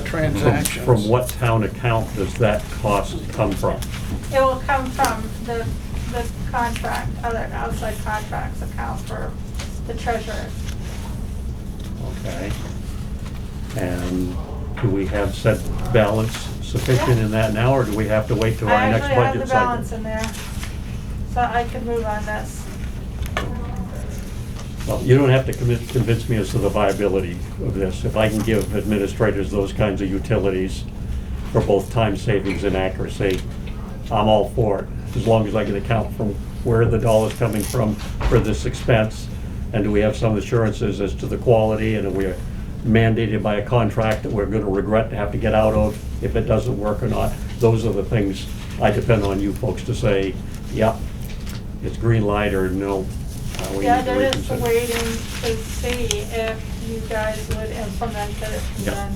transactions. From what town account does that cost come from? It will come from the contract, other outside contracts account for the treasurer. Okay. And do we have set balance sufficient in that now, or do we have to wait till our next I actually have budget the cycle? balance in there, so I can move on this. Well, you don't have to convince me as to the viability of this. If I can give administrators those kinds of utilities for both time savings and accuracy, I'm all for it, as long as I can account from where the dollar's coming from for this expense, and do we have some assurances as to the quality, and are we mandated by a contract that we're gonna regret to have to get out of if it doesn't work or not. Those are the things I depend on you folks to say, yep, it's green light, or no. We Yeah, need to they're just reconsider. waiting to see if you guys would implement it, and Yeah.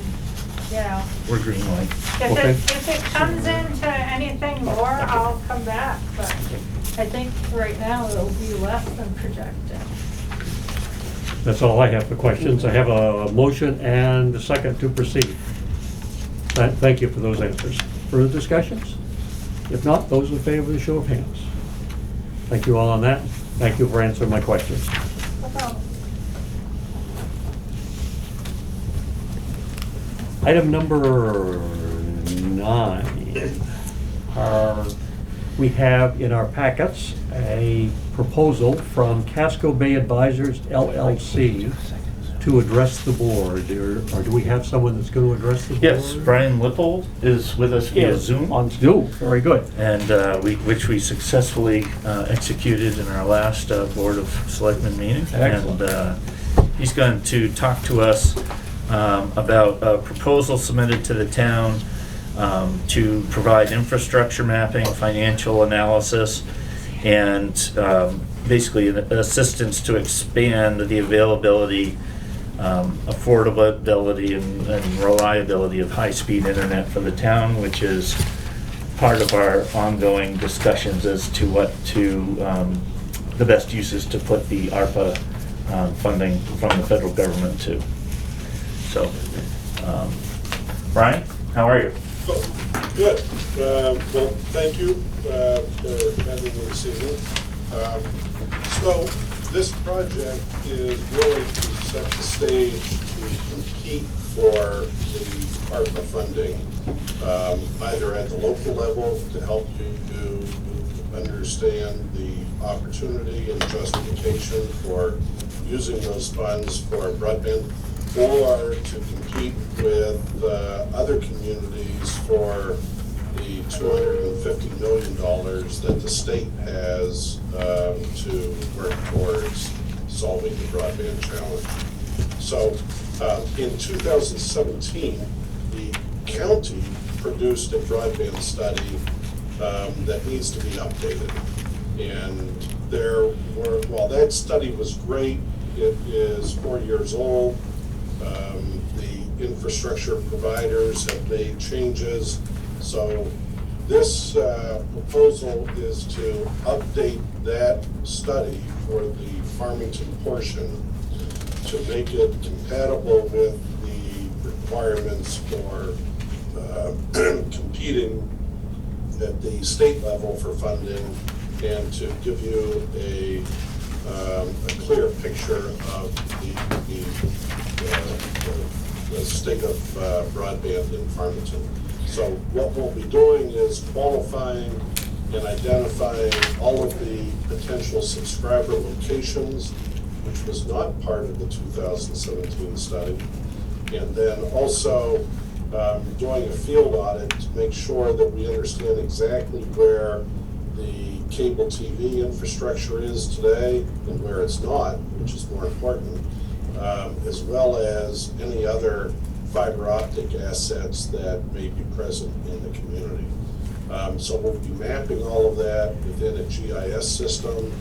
then, We're green light. Okay. if it comes into anything more, I'll come back, but I think right now it'll be less than projected. That's all I have for questions. I have a motion and a second to proceed. Thank you for those answers. Further discussions? If not, those in favor, the show of hands. Thank you all on that. Thank you for answering my questions. No problem. Item number 9. We have in our packets a proposal from Casco Bay Advisors LLC to address the board. Or do we have someone that's going to address the board? Yes, Brian Lippold is with us via Zoom. On Zoom, very good. And which we successfully executed in our last Board of Selectmen meeting. Excellent. And he's going to talk to us about a proposal submitted to the town to provide infrastructure mapping, financial analysis, and basically an assistance to expand the availability, affordability, and reliability of high-speed internet for the town, which is part of our ongoing discussions as to what the best uses to put the ARPA funding from the federal government to. So, Brian, how are you? Good. Well, thank you for having me this evening. So this project is really to set the stage to compete for the ARPA funding, either at the local level to help you to understand the opportunity and justification for using those funds for broadband, or to compete with other communities for the $250 million that the state has to work towards solving the broadband challenge. So in 2017, the county produced a broadband study that needs to be updated. And while that study was great, it is 4 years old. The infrastructure providers have made changes. So this proposal is to update that study for the Farmington portion to make it compatible with the requirements for competing at the state level for funding, and to give you a clear picture of the state of broadband in Farmington. So what we'll be doing is qualifying and identifying all of the potential subscriber locations, which was not part of the 2017 study, and then also doing a field audit to make sure that we understand exactly where the cable TV infrastructure is today and where it's not, which is more important, as well as any other fiber optic assets that may be present in the community. So we'll be mapping all of that within a GIS system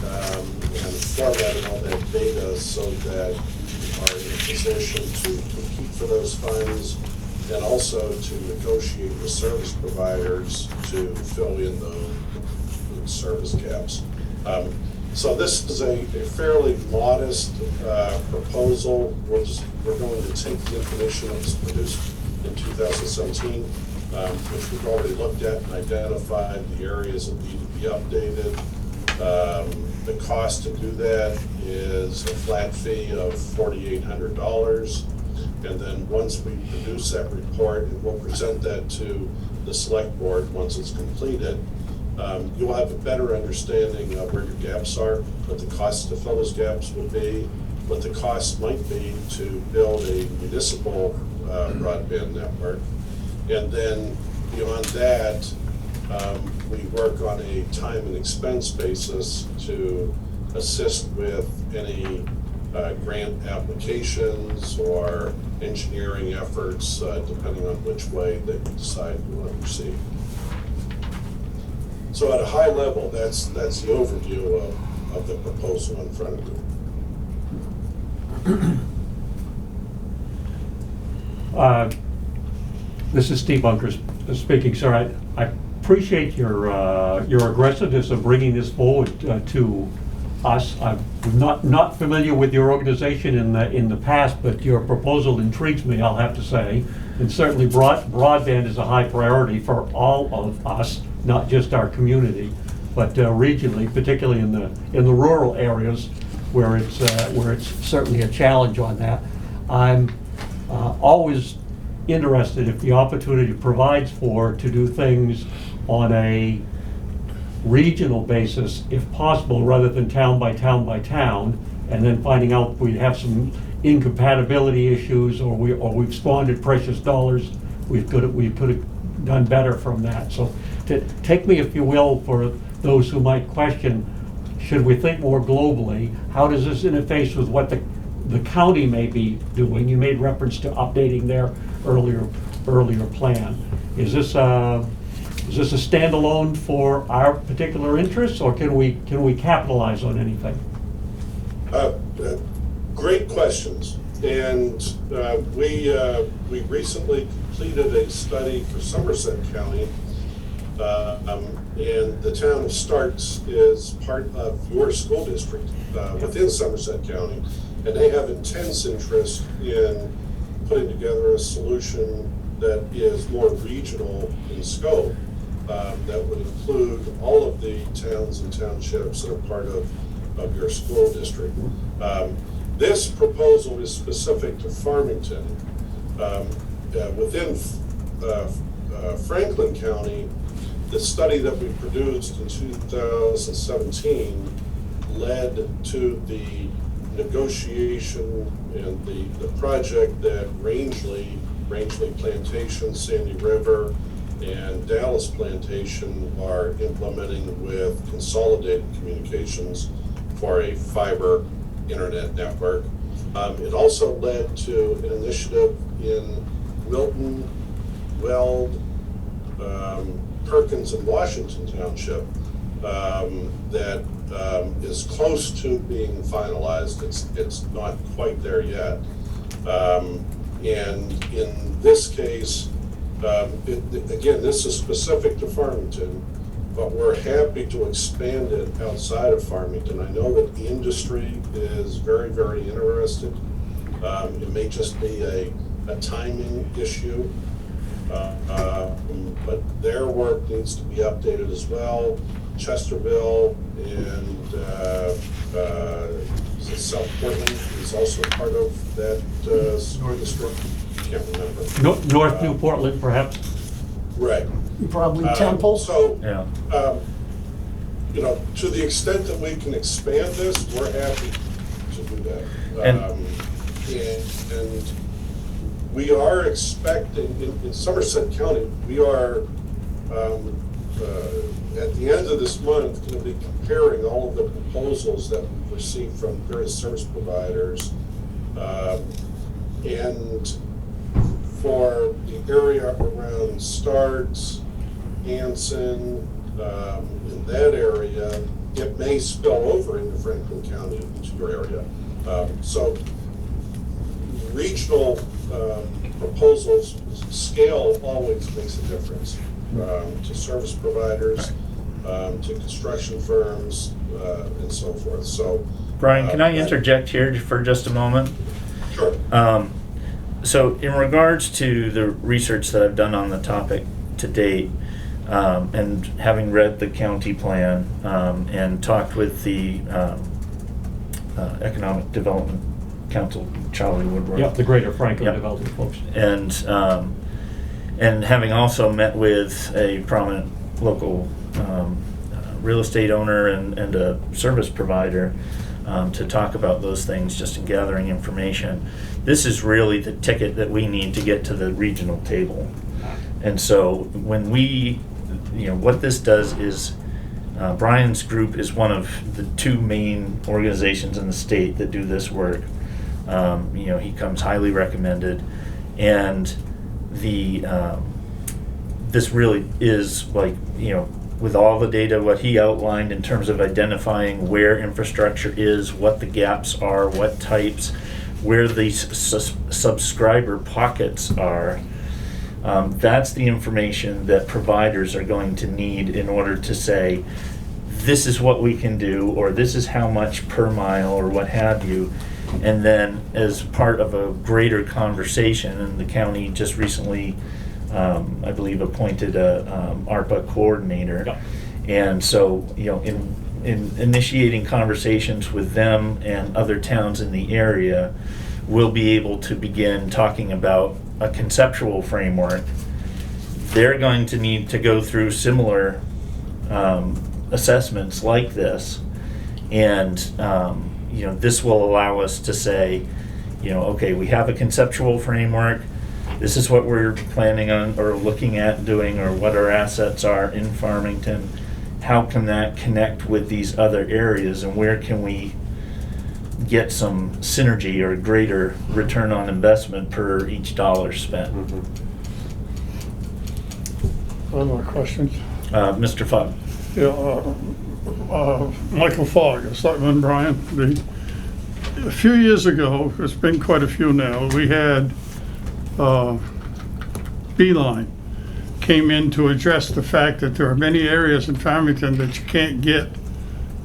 and formatting all that data so that we are in a position to compete for those funds and also to negotiate with service providers to fill in the service gaps. So this is a fairly modest proposal. We're going to take the information that was produced in 2017, which we've already looked at and identified the areas that need to be updated. The cost to do that is a flat fee of $4,800. And then once we produce that report, and we'll present that to the Selectboard once it's completed, you'll have a better understanding of where your gaps are, what the costs to fill those gaps would be, what the cost might be to build a municipal broadband network. And then beyond that, we work on a time and expense basis to assist with any grant applications or engineering efforts, depending on which way that you decide you want to proceed. So at a high level, that's the overview of the proposal in front of you. This is Steve Bunker speaking, sir. I appreciate your aggressiveness of bringing this forward to us. I'm not familiar with your organization in the past, but your proposal intrigues me, I'll have to say. And certainly broadband is a high priority for all of us, not just our community, but regionally, particularly in the rural areas where it's certainly a challenge on that. I'm always interested, if the opportunity provides to do things on a regional basis, if possible, rather than town by town by town, and then finding out we have some incompatibility issues or we've squandered precious dollars. We could have done better from that. So take me, if you will, for those who might question, should we think more globally? How does this interface with what the county may be doing? You made reference to updating their earlier plan. Is this a standalone for our particular interests, or can we capitalize on anything? Great questions. And we recently completed a study for Somerset County, and the town of Starks is part of your school district within Somerset County, and they have intense interest in putting together a solution that is more regional in scope, that would include all of the towns and townships that are part of your school district. This proposal is specific to Farmington. Within Franklin County, the study that we produced in 2017 led to the negotiation and the project that Rangeley Plantation, Sandy River, and Dallas Plantation are implementing with Consolidated Communications for a fiber internet network. It also led to an initiative in Wilton, Weld, Perkins, and Washington Township that is close to being finalized. It's not quite there yet. And in this case, again, this is specific to Farmington, but we're happy to expand it outside of Farmington. I know that the industry is very, very interested. It may just be a timing issue, but their work needs to be updated as well. Chesterville and South Portland is also part of that district. Can't remember. North New Portland, perhaps? Right. Probably Temple. So, Yeah. you know, to the extent that we can expand this, we're happy to do that. And- And we are expecting, in Somerset County, we are, at the end of this month, going to be comparing all of the proposals that we've received from various service providers. And for the area around Starks, Hanson, in that area, it may spill over into Franklin County into your area. So regional proposals, scale always makes a difference to service providers, to construction firms, and so forth. So, Brian, can I interject here for just a moment? Sure. So in regards to the research that I've done on the topic to date, and having read the county plan, and talked with the Economic Development Council, Charlie Woodward. Yep, the Greater Franklin Yep. Development folks. And having also met with a prominent local real estate owner and a service provider to talk about those things, just in gathering information. This is really the ticket that we need to get to the regional table. And so when we, what this does is, Brian's group is one of the two main organizations in the state that do this work. He comes highly recommended, and this really is like, with all the data, what he outlined in terms of identifying where infrastructure is, what the gaps are, what types, where these subscriber pockets are. That's the information that providers are going to need in order to say, this is what we can do, or this is how much per mile, or what have you. And then as part of a greater conversation, and the county just recently, I believe, appointed a ARPA coordinator. Yep. And so, in initiating conversations with them and other towns in the area, we'll be able to begin talking about a conceptual framework. They're going to need to go through similar assessments like this, and this will allow us to say, okay, we have a conceptual framework. This is what we're planning on or looking at doing, or what our assets are in Farmington. How can that connect with these other areas, and where can we get some synergy or greater return on investment per each dollar spent? Other questions? Mr. Fogg. Yeah, Michael Fogg, Selectman Brian. A few years ago, it's been quite a few now, we had Beeline came in to address the fact that there are many areas in Farmington that you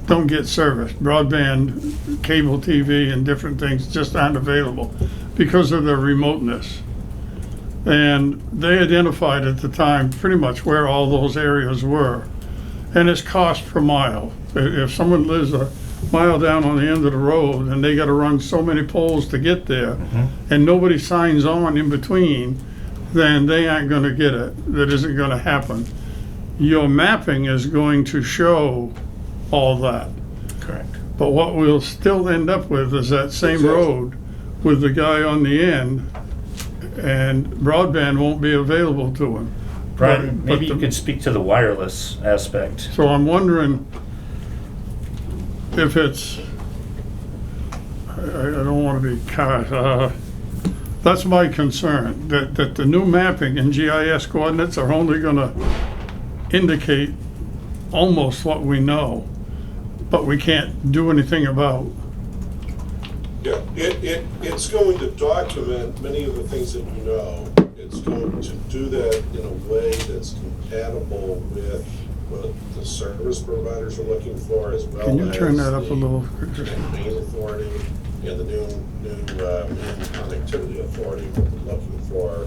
don't get service. Broadband, cable TV, and different things just aren't available because of their remoteness. And they identified at the time pretty much where all those areas were. And it's cost per mile. If someone lives a mile down on the end of the road and they gotta run so many poles to get there, and nobody signs on in between, then they aren't gonna get it. That isn't gonna happen. Your mapping is going to show all that. Correct. But what we'll still end up with is that same road with the guy on the end, and broadband won't be available to him. Brian, But maybe you could speak to the wireless aspect. So I'm wondering if it's, I don't want to be that's my concern, that the new mapping and GIS coordinates are only going to indicate almost what we know, but we can't do anything about. Yeah, it's going to document many of the things that you know. It's going to do that in a way that's compatible with what the service providers are looking for, as well as Can you turn that up a the little? main authority and the new main connectivity authority will be looking for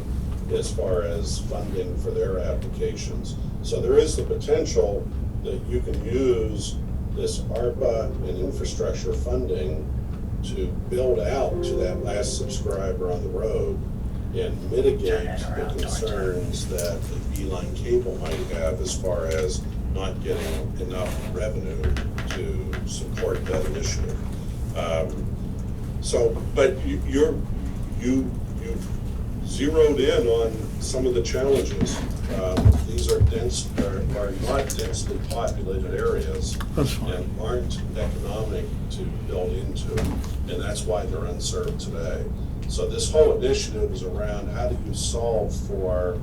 as far as funding for their applications. So there is the potential that you can use this ARPA and infrastructure funding to build out to that last subscriber on the road and mitigate the concerns that the Beeline Cable might have as far as not getting enough revenue to support that initiative. But you zeroed in on some of the challenges. These are not densely populated areas. That's fine. And aren't economic to build into, and that's why they're unserved today. So this whole initiative is around how do you solve for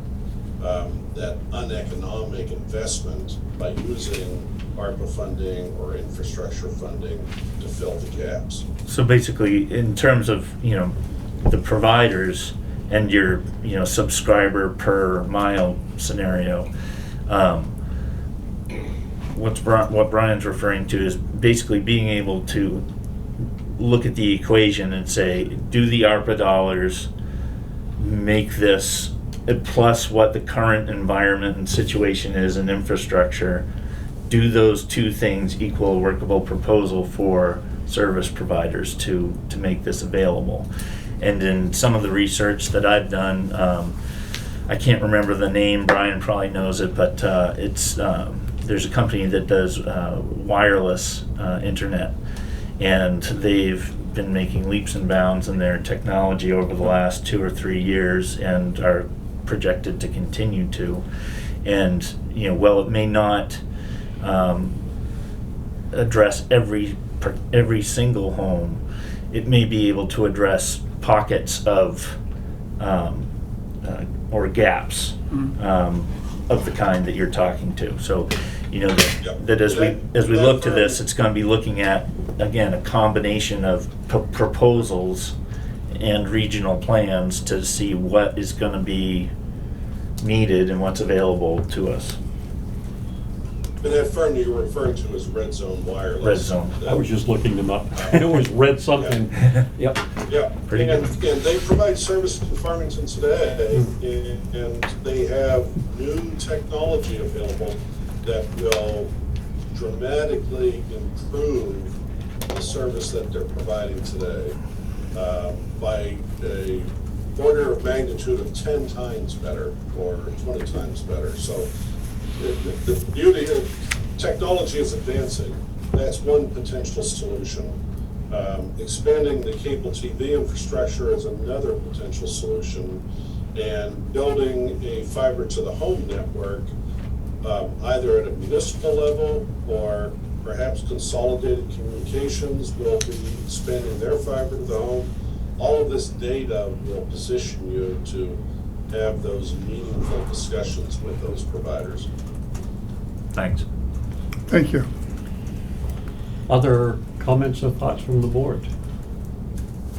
that uneconomic investment by using ARPA funding or infrastructure funding to fill the gaps. So basically, in terms of, the providers and your, subscriber per mile scenario, what Brian's referring to is basically being able to look at the equation and say, do the ARPA dollars make this, plus what the current environment and situation is in infrastructure, do those two things equal a workable proposal for service providers to make this available? And in some of the research that I've done, I can't remember the name, Brian probably knows it, but there's a company that does wireless internet, and they've been making leaps and bounds in their technology over the last 2 or 3 years and are projected to continue to. And while it may not address every single home, it may be able to address pockets of or gaps of the kind that you're talking to. So that as we look to this, it's going to be looking at, again, a combination of proposals and regional plans to see what is going to be needed and what's available to us. And that firm that you're referring to is Red Zone Wireless. Red Zone. I was just looking them up. It was red something. Yep. Yeah, Pretty and good. they provide services in Farmington today, and they have new technology available that will dramatically improve the service that they're providing today by a order of magnitude of 10 times better or 20 times better. So the beauty of technology is advancing. That's one potential solution. Expanding the cable TV infrastructure is another potential solution. And building a fiber to the home network, either at a municipal level or perhaps Consolidated Communications will be expanding their fiber to the home. All of this data will position you to have those meaningful discussions with those providers. Thanks. Thank you. Other comments or thoughts from the board?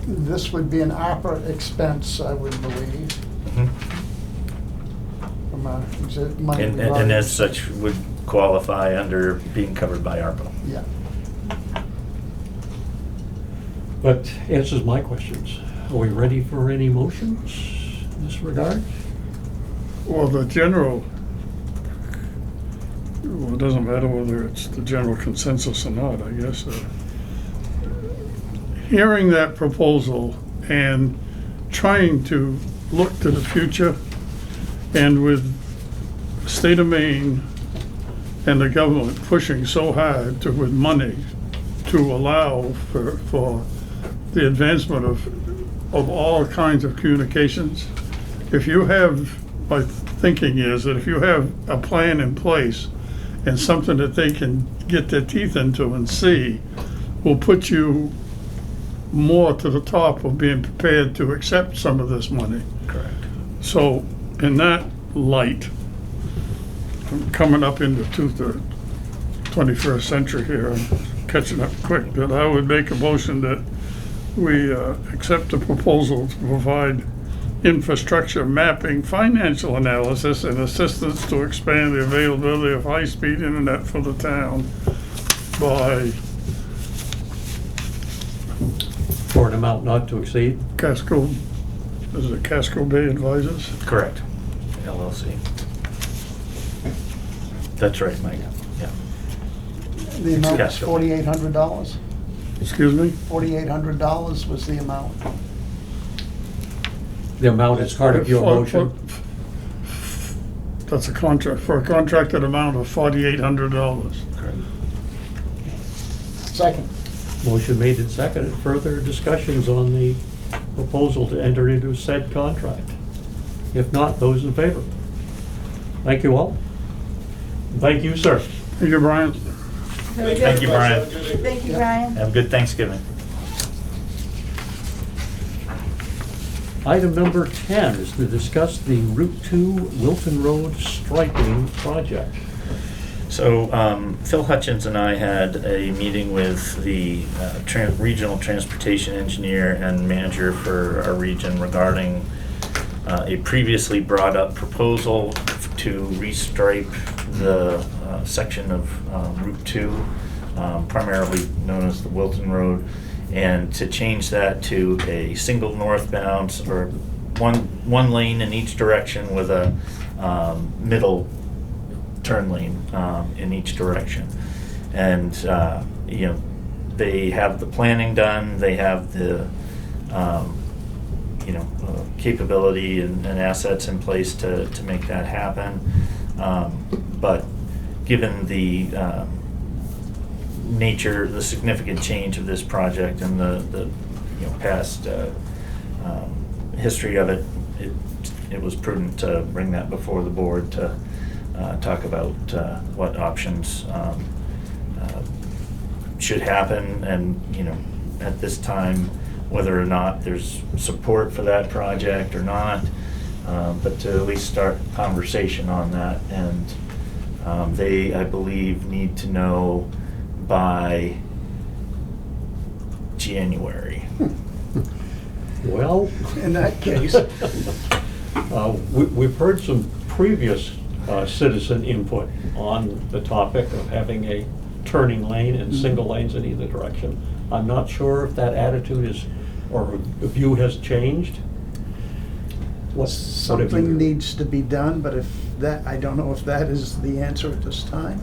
This would be an ARPA expense, I would believe. Mhm. From money And we've already- as such would qualify under being covered by ARPA. Yeah. That answers my questions. Are we ready for any motions in this regard? Well, it doesn't matter whether it's the general consensus or not, I guess. Hearing that proposal and trying to look to the future, and with the state of Maine and the government pushing so hard with money to allow for the advancement of all kinds of communications, if you have, my thinking is that if you have a plan in place and something that they can get their teeth into and see, will put you more to the top of being prepared to accept some of this money. Correct. So in that light, I'm coming up into 21st century here, I'm catching up quick, but I would make a motion that we accept a proposal to provide infrastructure mapping, financial analysis, and assistance to expand the availability of high-speed internet for the town by For an amount not to exceed. Casco, is it Casco Bay Advisors? Correct. LLC. That's right, Mike. Yeah. The amount was Casco. $4,800. Excuse me? $4,800 was the amount. The amount is part of your motion. That's a contract, for a contracted amount of $4,800. Correct. Second. Motion made and seconded. Further discussions on the proposal to enter into said contract? If not, those in favor? Thank you all. Thank you, sir. Thank you, Brian. Very good. Thank you, Brian. Have a good evening. Thank you, Brian. Have a good Thanksgiving. Item number 10 is to discuss the Route 2 Wilton Road striping project. So Phil Hutchins and I had a meeting with the regional transportation engineer and manager for our region regarding a previously brought up proposal to restripe the section of Route 2, primarily known as the Wilton Road, and to change that to a single northbound, or one lane in each direction with a middle turn lane in each direction. And you know, they have the planning done, they have the you know, capability and assets in place to make that happen. But given the nature, the significant change of this project and the you know, past history of it, it was prudent to bring that before the board to talk about what options should happen, and you know, at this time, whether or not there's support for that project or not, but to at least start conversation on that. And they, I believe, need to know by January. Well, In that case, we've heard some previous citizen input on the topic of having a turning lane and single lanes in either direction. I'm not sure if that attitude is, or the view has changed. What have you something heard? needs to be done, but if that, I don't know if that is the answer at this time.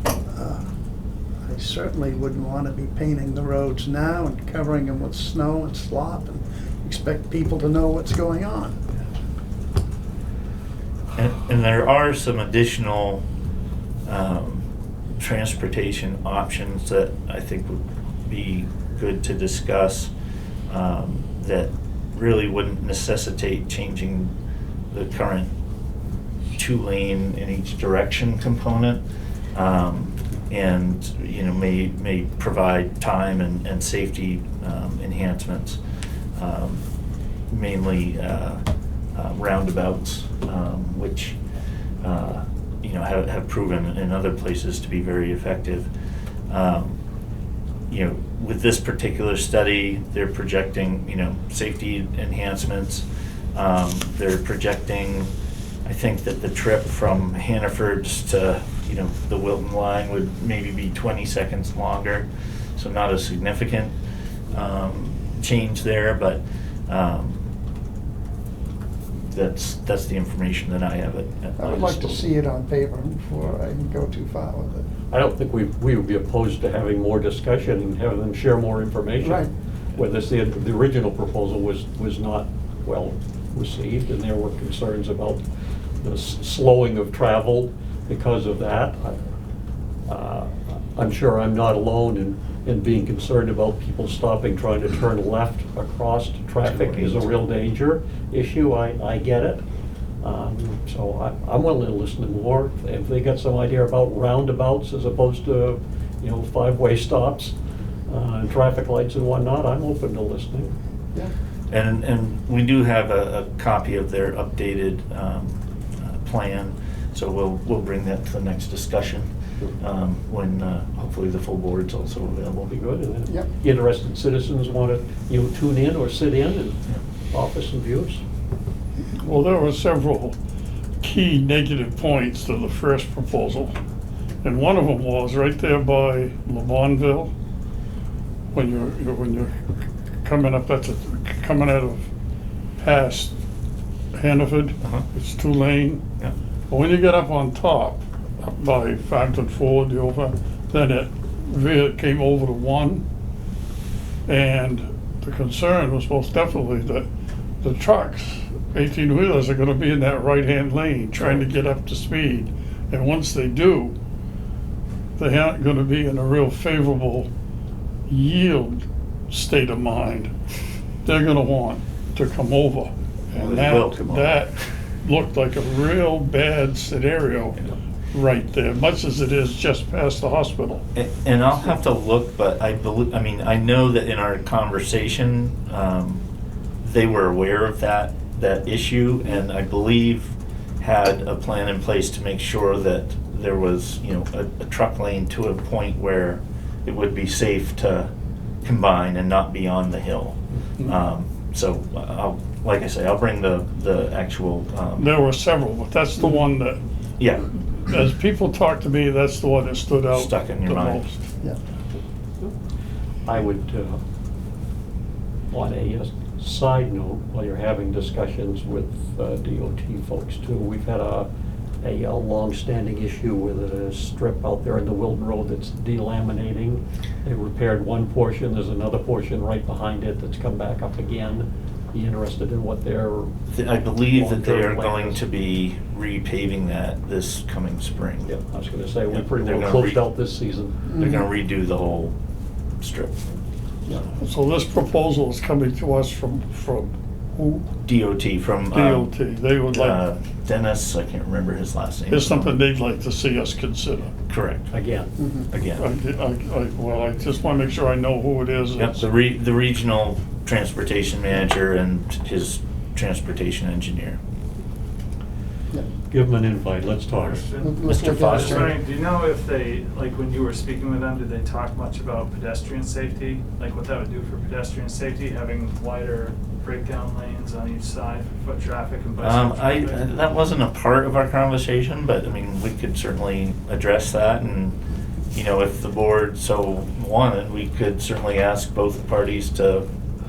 I certainly wouldn't want to be painting the roads now and covering them with snow and slop and expect people to know what's going on. And there are some additional transportation options that I think would be good to discuss, that really wouldn't necessitate changing the current 2-lane in each direction component, and you know, may provide time and safety enhancements, mainly roundabouts, which you know, have proven in other places to be very effective. You know, with this particular study, they're projecting, you know, safety enhancements. They're projecting, I think, that the trip from Hannaford's to, you know, the Wilton line would maybe be 20 seconds longer, so not a significant change there, but that's the information that I have at my I would like to disposal. see it on paper before I can go too far with it. I don't think we would be opposed to having more discussion and having them share more information. Right. Where the original proposal was not well received, and there were concerns about the slowing of travel because of that. I'm sure I'm not alone in being concerned about people stopping, trying to turn left across traffic is a real danger issue. I get it. So I'm willing to listen to more. If they got some idea about roundabouts as opposed to, you know, 5-way stops, and traffic lights and whatnot, I'm open to listening. Yeah. And we do have a copy of their updated plan, so we'll bring that to the next discussion. when hopefully the full board's also available. Will be good, and then Yep. interested citizens want to, tune in or sit in and offer some views. Well, there were several key negative points to the first proposal. And one of them was right there by LeBonville, when you're coming up, coming out of past Hannaford, Uh-huh. it's 2-lane. Yeah. But when you get up on top, up by Farmington Ford, then it came over to 1. And the concern was most definitely that the trucks, 18-wheelers, are gonna be in that right-hand lane, trying to get up to speed. And once they do, they aren't gonna be in a real favorable yield state of mind. They're gonna want to come over. Well, And they will come over. that looked like a real bad scenario right there, much as it is just past the hospital. And I'll have to look, but I know that in our conversation, they were aware of that issue, and I believe had a plan in place to make sure that there was, a truck lane to a point where it would be safe to combine and not be on the hill. So like I say, I'll bring the actual. There were several, but that's the one that, Yeah, as people talk to me, that's the one that stood out Stuck in your the mind. most. Yeah. I would, on a side note, while you're having discussions with DOT folks too, we've had a long-standing issue with a strip out there in the Wilton Road that's delaminating. They repaired one portion, there's another portion right behind it that's come back up again. Be interested in what their I believe that they are long-term plan going is. to be repaving that this coming spring. Yeah, I was gonna say, we Yeah, pretty they're well gonna closed out this season. They're gonna redo the whole strip. Yeah. So this proposal is coming to us from who? DOT from. DOT. They would like, Dennis, I can't remember his last name. it's something they'd like to see us consider. Correct, Again, again. I just want to make sure I know who it is. Yep, the regional transportation manager and his transportation engineer. give them an invite, let's talk. Question. Let's Mr. look at it. Foster. Sorry, do you know if they, like when you were speaking with them, did they talk much about pedestrian safety? Like what that would do for pedestrian safety, having wider breakdown lanes on each side for foot traffic and bicycle traffic? That wasn't a part of our conversation, but I mean, we could certainly address that, and, if the board so wanted, we could certainly ask both parties to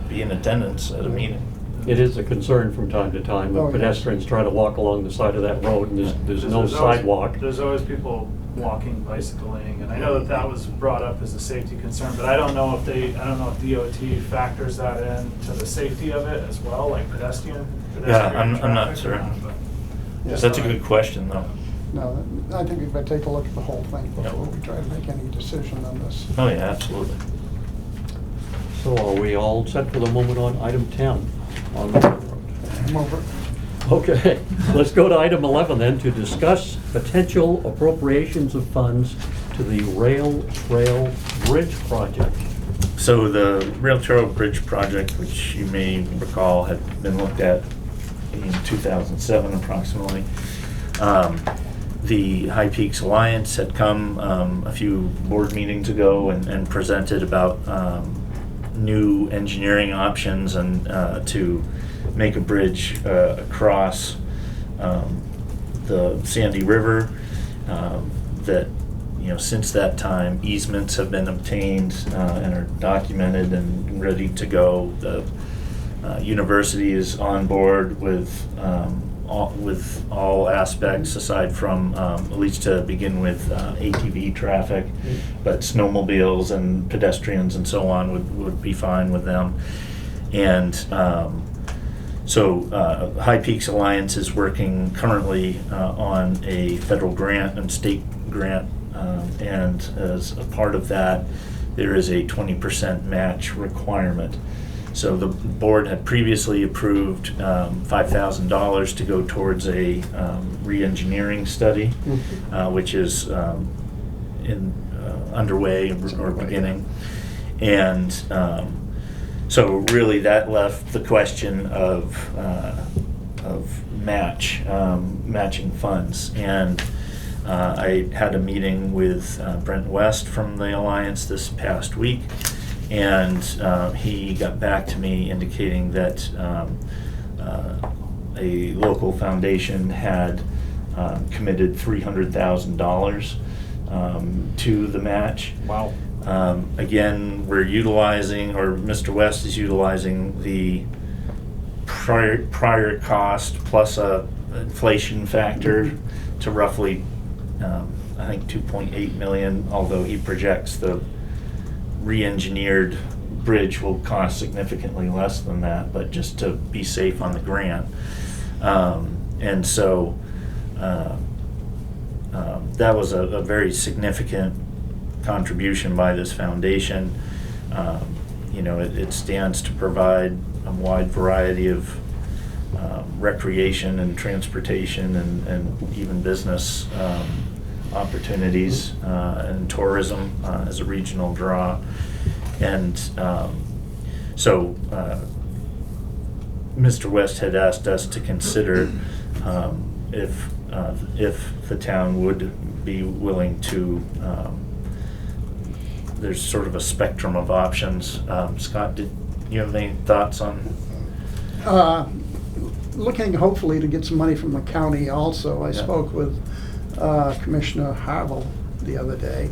be in attendance at a meeting. It is a concern from time to time, Oh, when yes. pedestrians try to walk along the side of that road, and there's Because no there's always- sidewalk. There's always people walking, bicycling, and I know that was brought up as a safety concern, but I don't know if DOT factors that in to the safety of it as well, like pedestrian I'm not traffic or certain. but- Yeah. That's a good question, though. No, I think we'd better take a look at the whole thing before we try to make any decision on this. Oh, yeah, absolutely. So are we all set for the moment on item 10 on the road? I'm over. Okay, let's go to item 11 then, to discuss potential appropriations of funds to the Rail Trail Bridge project. So the Rail Trail Bridge project, which you may recall had been looked at in 2007 approximately. The High Peaks Alliance had come a few board meetings ago and presented about new engineering options and to make a bridge across the Sandy River. That, since that time, easements have been obtained and are documented and ready to go. The university is on board with all aspects aside from, at least to begin with, ATV traffic, but snowmobiles and pedestrians and so on would be fine with them. And so High Peaks Alliance is working currently on a federal grant and state grant, and as a part of that, there is a 20% match requirement. So the board had previously approved $5,000 to go towards a re-engineering study, which is underway or beginning. And so really that left the question of matching funds. And I had a meeting with Brent West from the Alliance this past week, and he got back to me indicating that a local foundation had committed $300,000 to the match. Wow. Again, we're utilizing, or Mr. West is utilizing the prior cost plus a inflation factor to roughly, I think 2.8 million, although he projects the re-engineered bridge will cost significantly less than that, but just to be safe on the grant. And so that was a very significant contribution by this foundation. You know, it stands to provide a wide variety of recreation and transportation and even business opportunities and tourism as a regional draw. And so Mr. West had asked us to consider if the town would be willing to, there's sort of a spectrum of options. Scott, did you have any thoughts on? Looking hopefully to get some money from the county also. I Yeah. spoke with Commissioner Harville the other day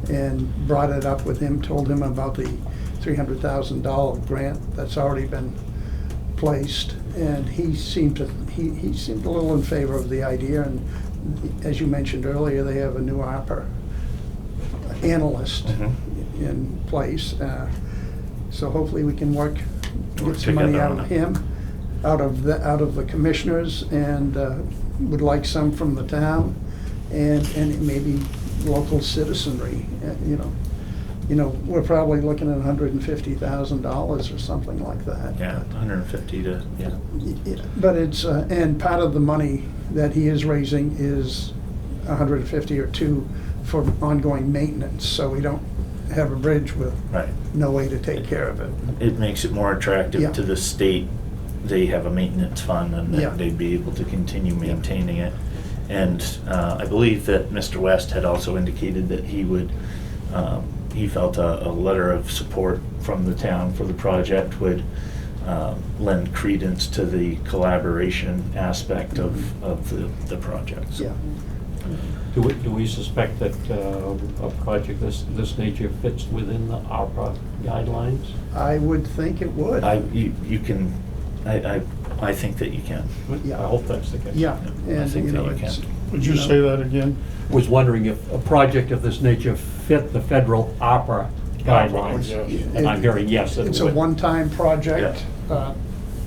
and brought it up with him, told him about the $300,000 grant that's already been placed, and he seemed a little in favor of the idea. And as you mentioned earlier, they have a new ARPA analyst in place, so hopefully we can work get some money together out on of it. him, out of the commissioners, and would like some from the town, and maybe local citizenry. You know, we're probably looking at $150,000 or something like that. Yeah, 150 to, yeah. But it's, and part of the money that he is raising is 150 or two for ongoing maintenance, so we don't have a bridge with Right. no way to take care of it. It makes it more attractive Yeah. to the state. They have a maintenance fund and Yeah. that they'd be able to continue maintaining it. And I believe that Mr. West had also indicated that he would, he felt a letter of support from the town for the project would lend credence to the collaboration aspect of the project. So, Yeah. Do we suspect that a project this nature fits within the ARPA guidelines? I would think it would. You can, I think that you can. Yeah. I hope that's the case. Yeah, I and think you that know, you can. it's. Would you say that again? Was wondering if a project of this nature fit the federal ARPA guidelines. yes. And I'm hearing yes, it It's a would. one-time project.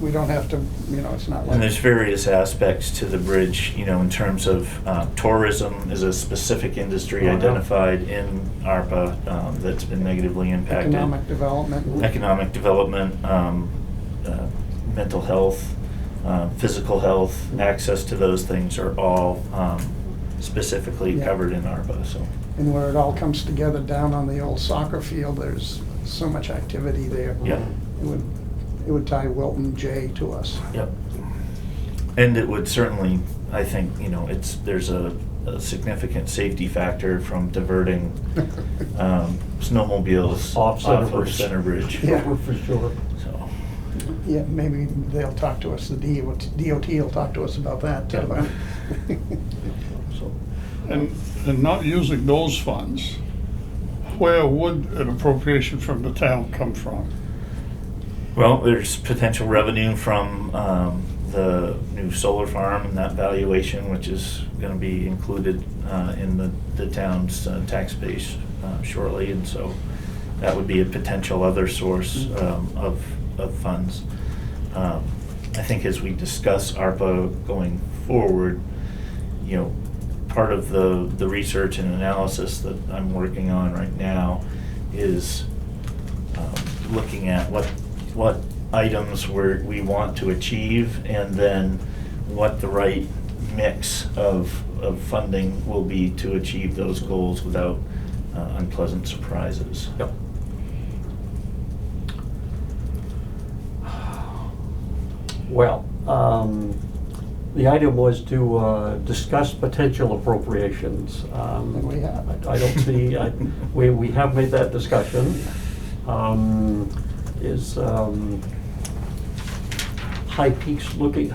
We don't have to, you know, it's not like. And there's various aspects to the bridge, you know, in terms of tourism is a specific industry Oh, yeah. identified in ARPA that's been negatively impacted. Economic development. Economic development, mental health, physical health, access to those things are all specifically Yeah. covered in ARPA, so. And where it all comes together down on the old soccer field, there's so much activity there. Yeah. It would tie Wilton J to us. Yep. And it would certainly, I think, you know, there's a significant safety factor from diverting snowmobiles Off Center of Bridge. Center Bridge. Yeah. For sure. So, Yeah, maybe they'll talk to us, the DOT will talk to us about that too. So, And not using those funds, where would an appropriation from the town come from? well, there's potential revenue from the new solar farm and that valuation, which is going to be included in the town's tax base shortly, and so that would be a potential other source of funds. I think as we discuss ARPA going forward, you know, part of the research and analysis that I'm working on right now is looking at what items we want to achieve, and then what the right mix of funding will be to achieve those goals without unpleasant surprises. Yep. Well, The item was to discuss potential appropriations. And we have. I don't see, we have made that discussion. Is High Peaks looking,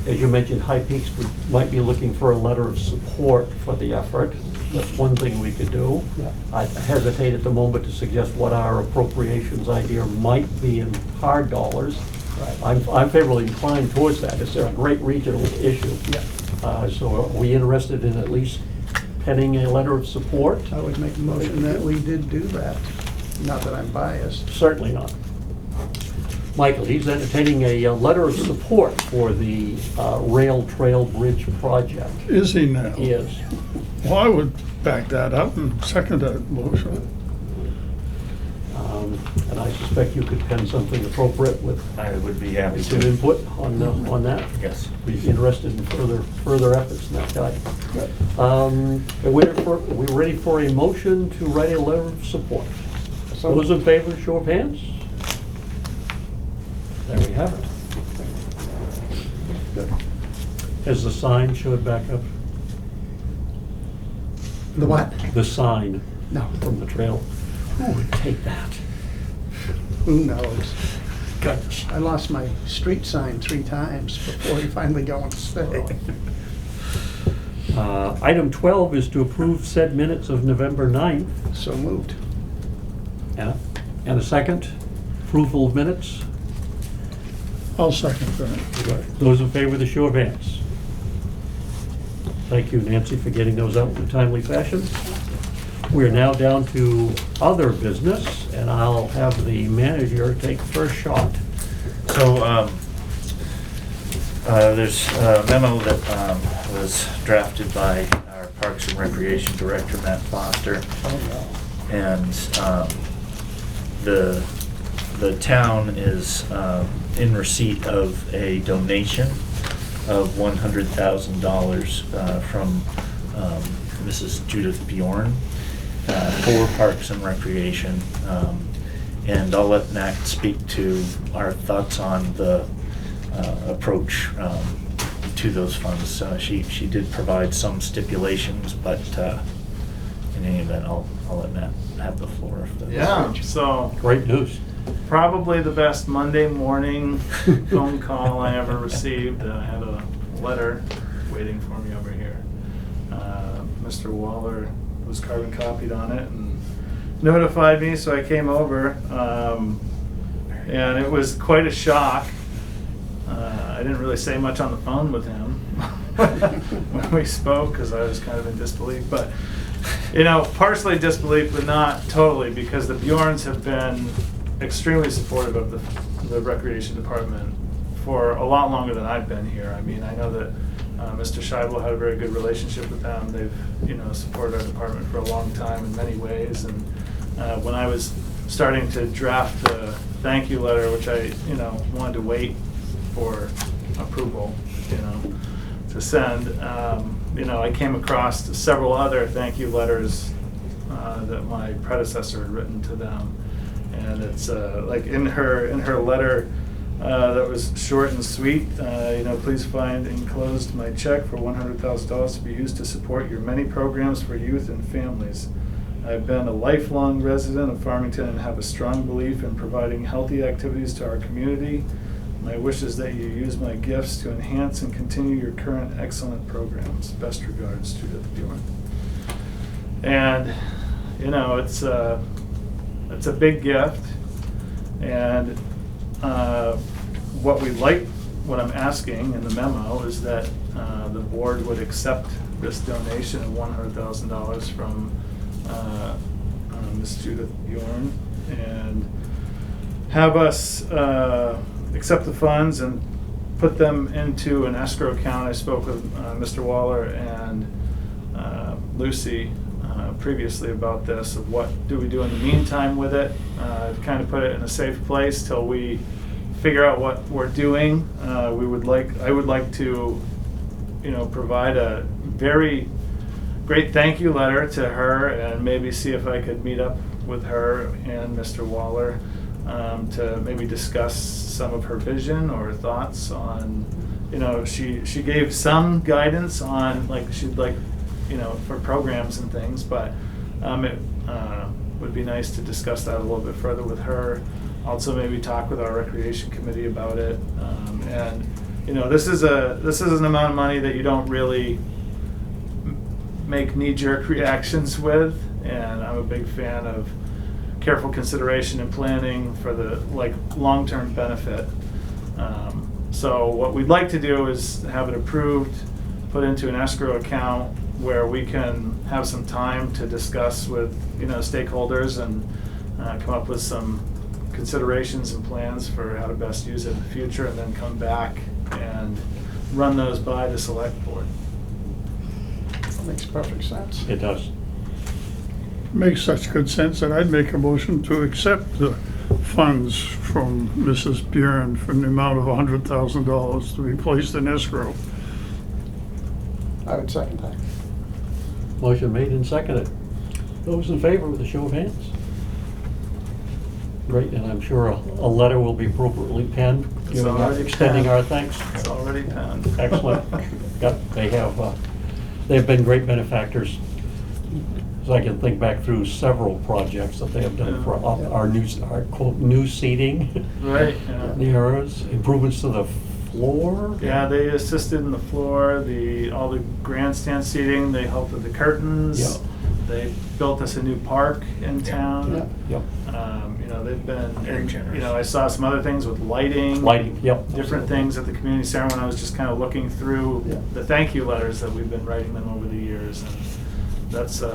as you mentioned, High Peaks might be looking for a letter of support for the effort. That's one thing we could do. Yeah. I hesitate at the moment to suggest what our appropriations idea might be in hard dollars. Right. I'm favorably inclined towards that. It's a great regional issue. Yeah. So are we interested in at least penning a letter of support? I would make a motion that we did do that. Not that I'm biased. Certainly not. Michael, he's entertaining a letter of support for the rail trail bridge project. Is he now? He is. Well, I would back that up and second that motion. And I suspect you could pen something appropriate with I would be happy some to. input on that. Yes. Be interested in further efforts in that guy. We're ready for a motion to write a letter of support. So- Those in favor, show of hands. There we have it. Good. Has the sign showed back up? The what? The sign No. from the trail. Who would take that? Who knows? Goodness. I lost my street sign 3 times before he finally got to stay. Item 12 is to approve said minutes of November 9th. So moved. Yeah. And a second, approval of minutes. I'll second that. Those in favor, the show of hands. Thank you, Nancy, for getting those out in a timely fashion. We're now down to other business, and I'll have the manager take first shot. So, there's a memo that was drafted by our Parks and Recreation Director, Matt Foster. And the town is in receipt of a donation of $100,000 from Mrs. Judith Bjorn for Parks and Recreation. And I'll let Nat speak to our thoughts on the approach to those funds. She did provide some stipulations, but in any event, I'll let Nat have the floor. If that's Yeah, so Great news. probably the best Monday morning phone call I ever received. I had a letter waiting for me over here. Mr. Waller was carbon copied on it and notified me, so I came over. And it was quite a shock. I didn't really say much on the phone with him when we spoke because I was kind of in disbelief. But, you know, partially disbelief, but not totally, because the Bjorns have been extremely supportive of the Recreation Department for a lot longer than I've been here. I mean, I know that Mr. Scheibel had a very good relationship with them. They've, you know, supported our department for a long time in many ways. And when I was starting to draft the thank you letter, which I, you know, wanted to wait for approval, you know, to send, you know, I came across several other thank you letters that my predecessor had written to them. And it's like in her letter that was short and sweet, you know, please find enclosed my check for $100,000 to be used to support your many programs for youth and families. I've been a lifelong resident of Farmington and have a strong belief in providing healthy activities to our community. My wish is that you use my gifts to enhance and continue your current excellent programs. Best regards, Judith Bjorn. And, you know, it's a big gift. And what I'm asking in the memo is that the board would accept this donation of $100,000 from Ms. Judith Bjorn and have us accept the funds and put them into an escrow account. I spoke with Mr. Waller and Lucy previously about this, of what do we do in the meantime with it, kind of put it in a safe place till we figure out what we're doing. I would like to, you know, provide a very great thank you letter to her and maybe see if I could meet up with her and Mr. Waller to maybe discuss some of her vision or thoughts on you know, she gave some guidance on, like, she'd like, you know, for programs and things, but it would be nice to discuss that a little bit further with her. Also maybe talk with our recreation committee about it. And, you know, this is an amount of money that you don't really make knee-jerk reactions with, and I'm a big fan of careful consideration and planning for the, like, long-term benefit. So what we'd like to do is have it approved, put into an escrow account where we can have some time to discuss with, you know, stakeholders and come up with some considerations and plans for how to best use it in the future, and then come back and run those by the select board. Makes perfect sense. It does. Makes such good sense that I'd make a motion to accept the funds from Mrs. Bjorn for the amount of $100,000 to be placed in escrow. I would second that. Motion made and seconded. Those in favor with a show of hands? Great, and I'm sure a letter will be appropriately penned, It's already extending penned. our thanks. It's already penned. Excellent. Yep, they've been great benefactors. So I can think back through several projects that they have done for our quote, new seating. Right, yeah. The errors, improvements to the floor. Yeah, they assisted in the floor, all the grandstand seating, they helped with the curtains. Yeah. They built us a new park in town. Yep. You know, they've been, Very and, generous. you know, I saw some other things with lighting. Lighting, yep. Different things at the community center when I was just kind of looking through Yeah. the thank you letters that we've been writing them over the years. And that's, you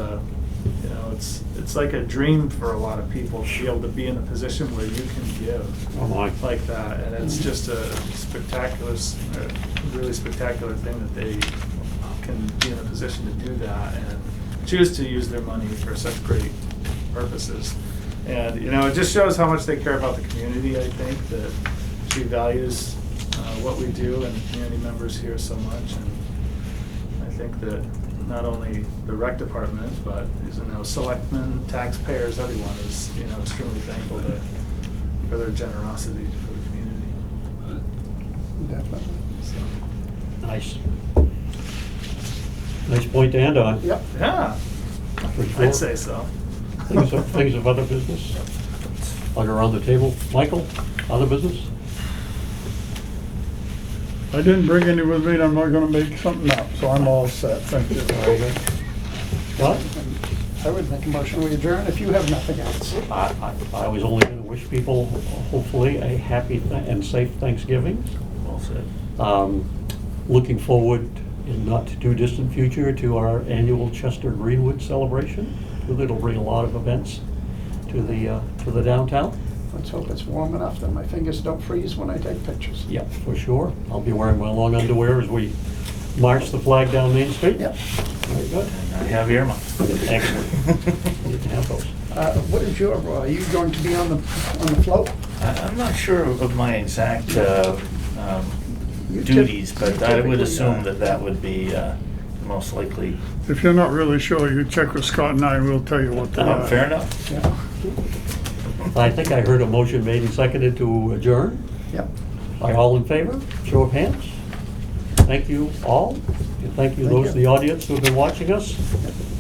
know, it's like a dream for a lot of people to be able to be in a position where you can give Oh my. like that. And it's just a really spectacular thing that they can be in a position to do that and choose to use their money for such great purposes. And, you know, it just shows how much they care about the community, I think, that she values what we do and the community members here so much. And I think that not only the rec department, but, you know, selectmen, taxpayers, everyone is, you know, extremely thankful for their generosity for the community. Definitely. So, Nice. Nice point to end on. Yep. yeah, For sure. I'd say so. Things of other business? I'll go around the table. Michael, other business? I didn't bring any with me, and I'm not gonna make something up, so I'm all set, thank you. Very good. Scott? I would make a motion we adjourn if you have nothing else. I was only going to wish people, hopefully, a happy and safe Thanksgiving. Well said. Looking forward in not too distant future to our annual Chester Greenwood celebration. It'll bring a lot of events to the downtown. Let's hope it's warm enough that my fingers don't freeze when I take pictures. Yeah, for sure. I'll be wearing my long underwear as we march the flag down Main Street. Yep. Very good. And I have earmuffs. Excellent. Need to have those. What is your, are you going to be on the float? I'm not sure of my exact You duties, typ- but you I would typically, assume that would be most likely. If you're not really sure, you check with Scott and I, and we'll tell you what they are. Fair enough. Yeah. I think I heard a motion made and seconded to adjourn. Yep. Are all in favor? Show of hands. Thank you all. And thank you those in the audience who have been watching us.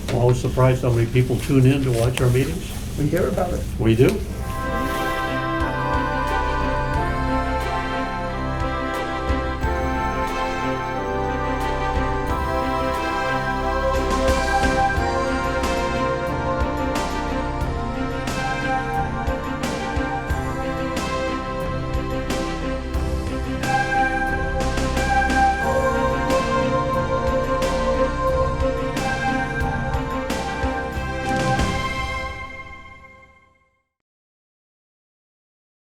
I'm always surprised how many people tune in to watch our meetings. We hear about it. We do.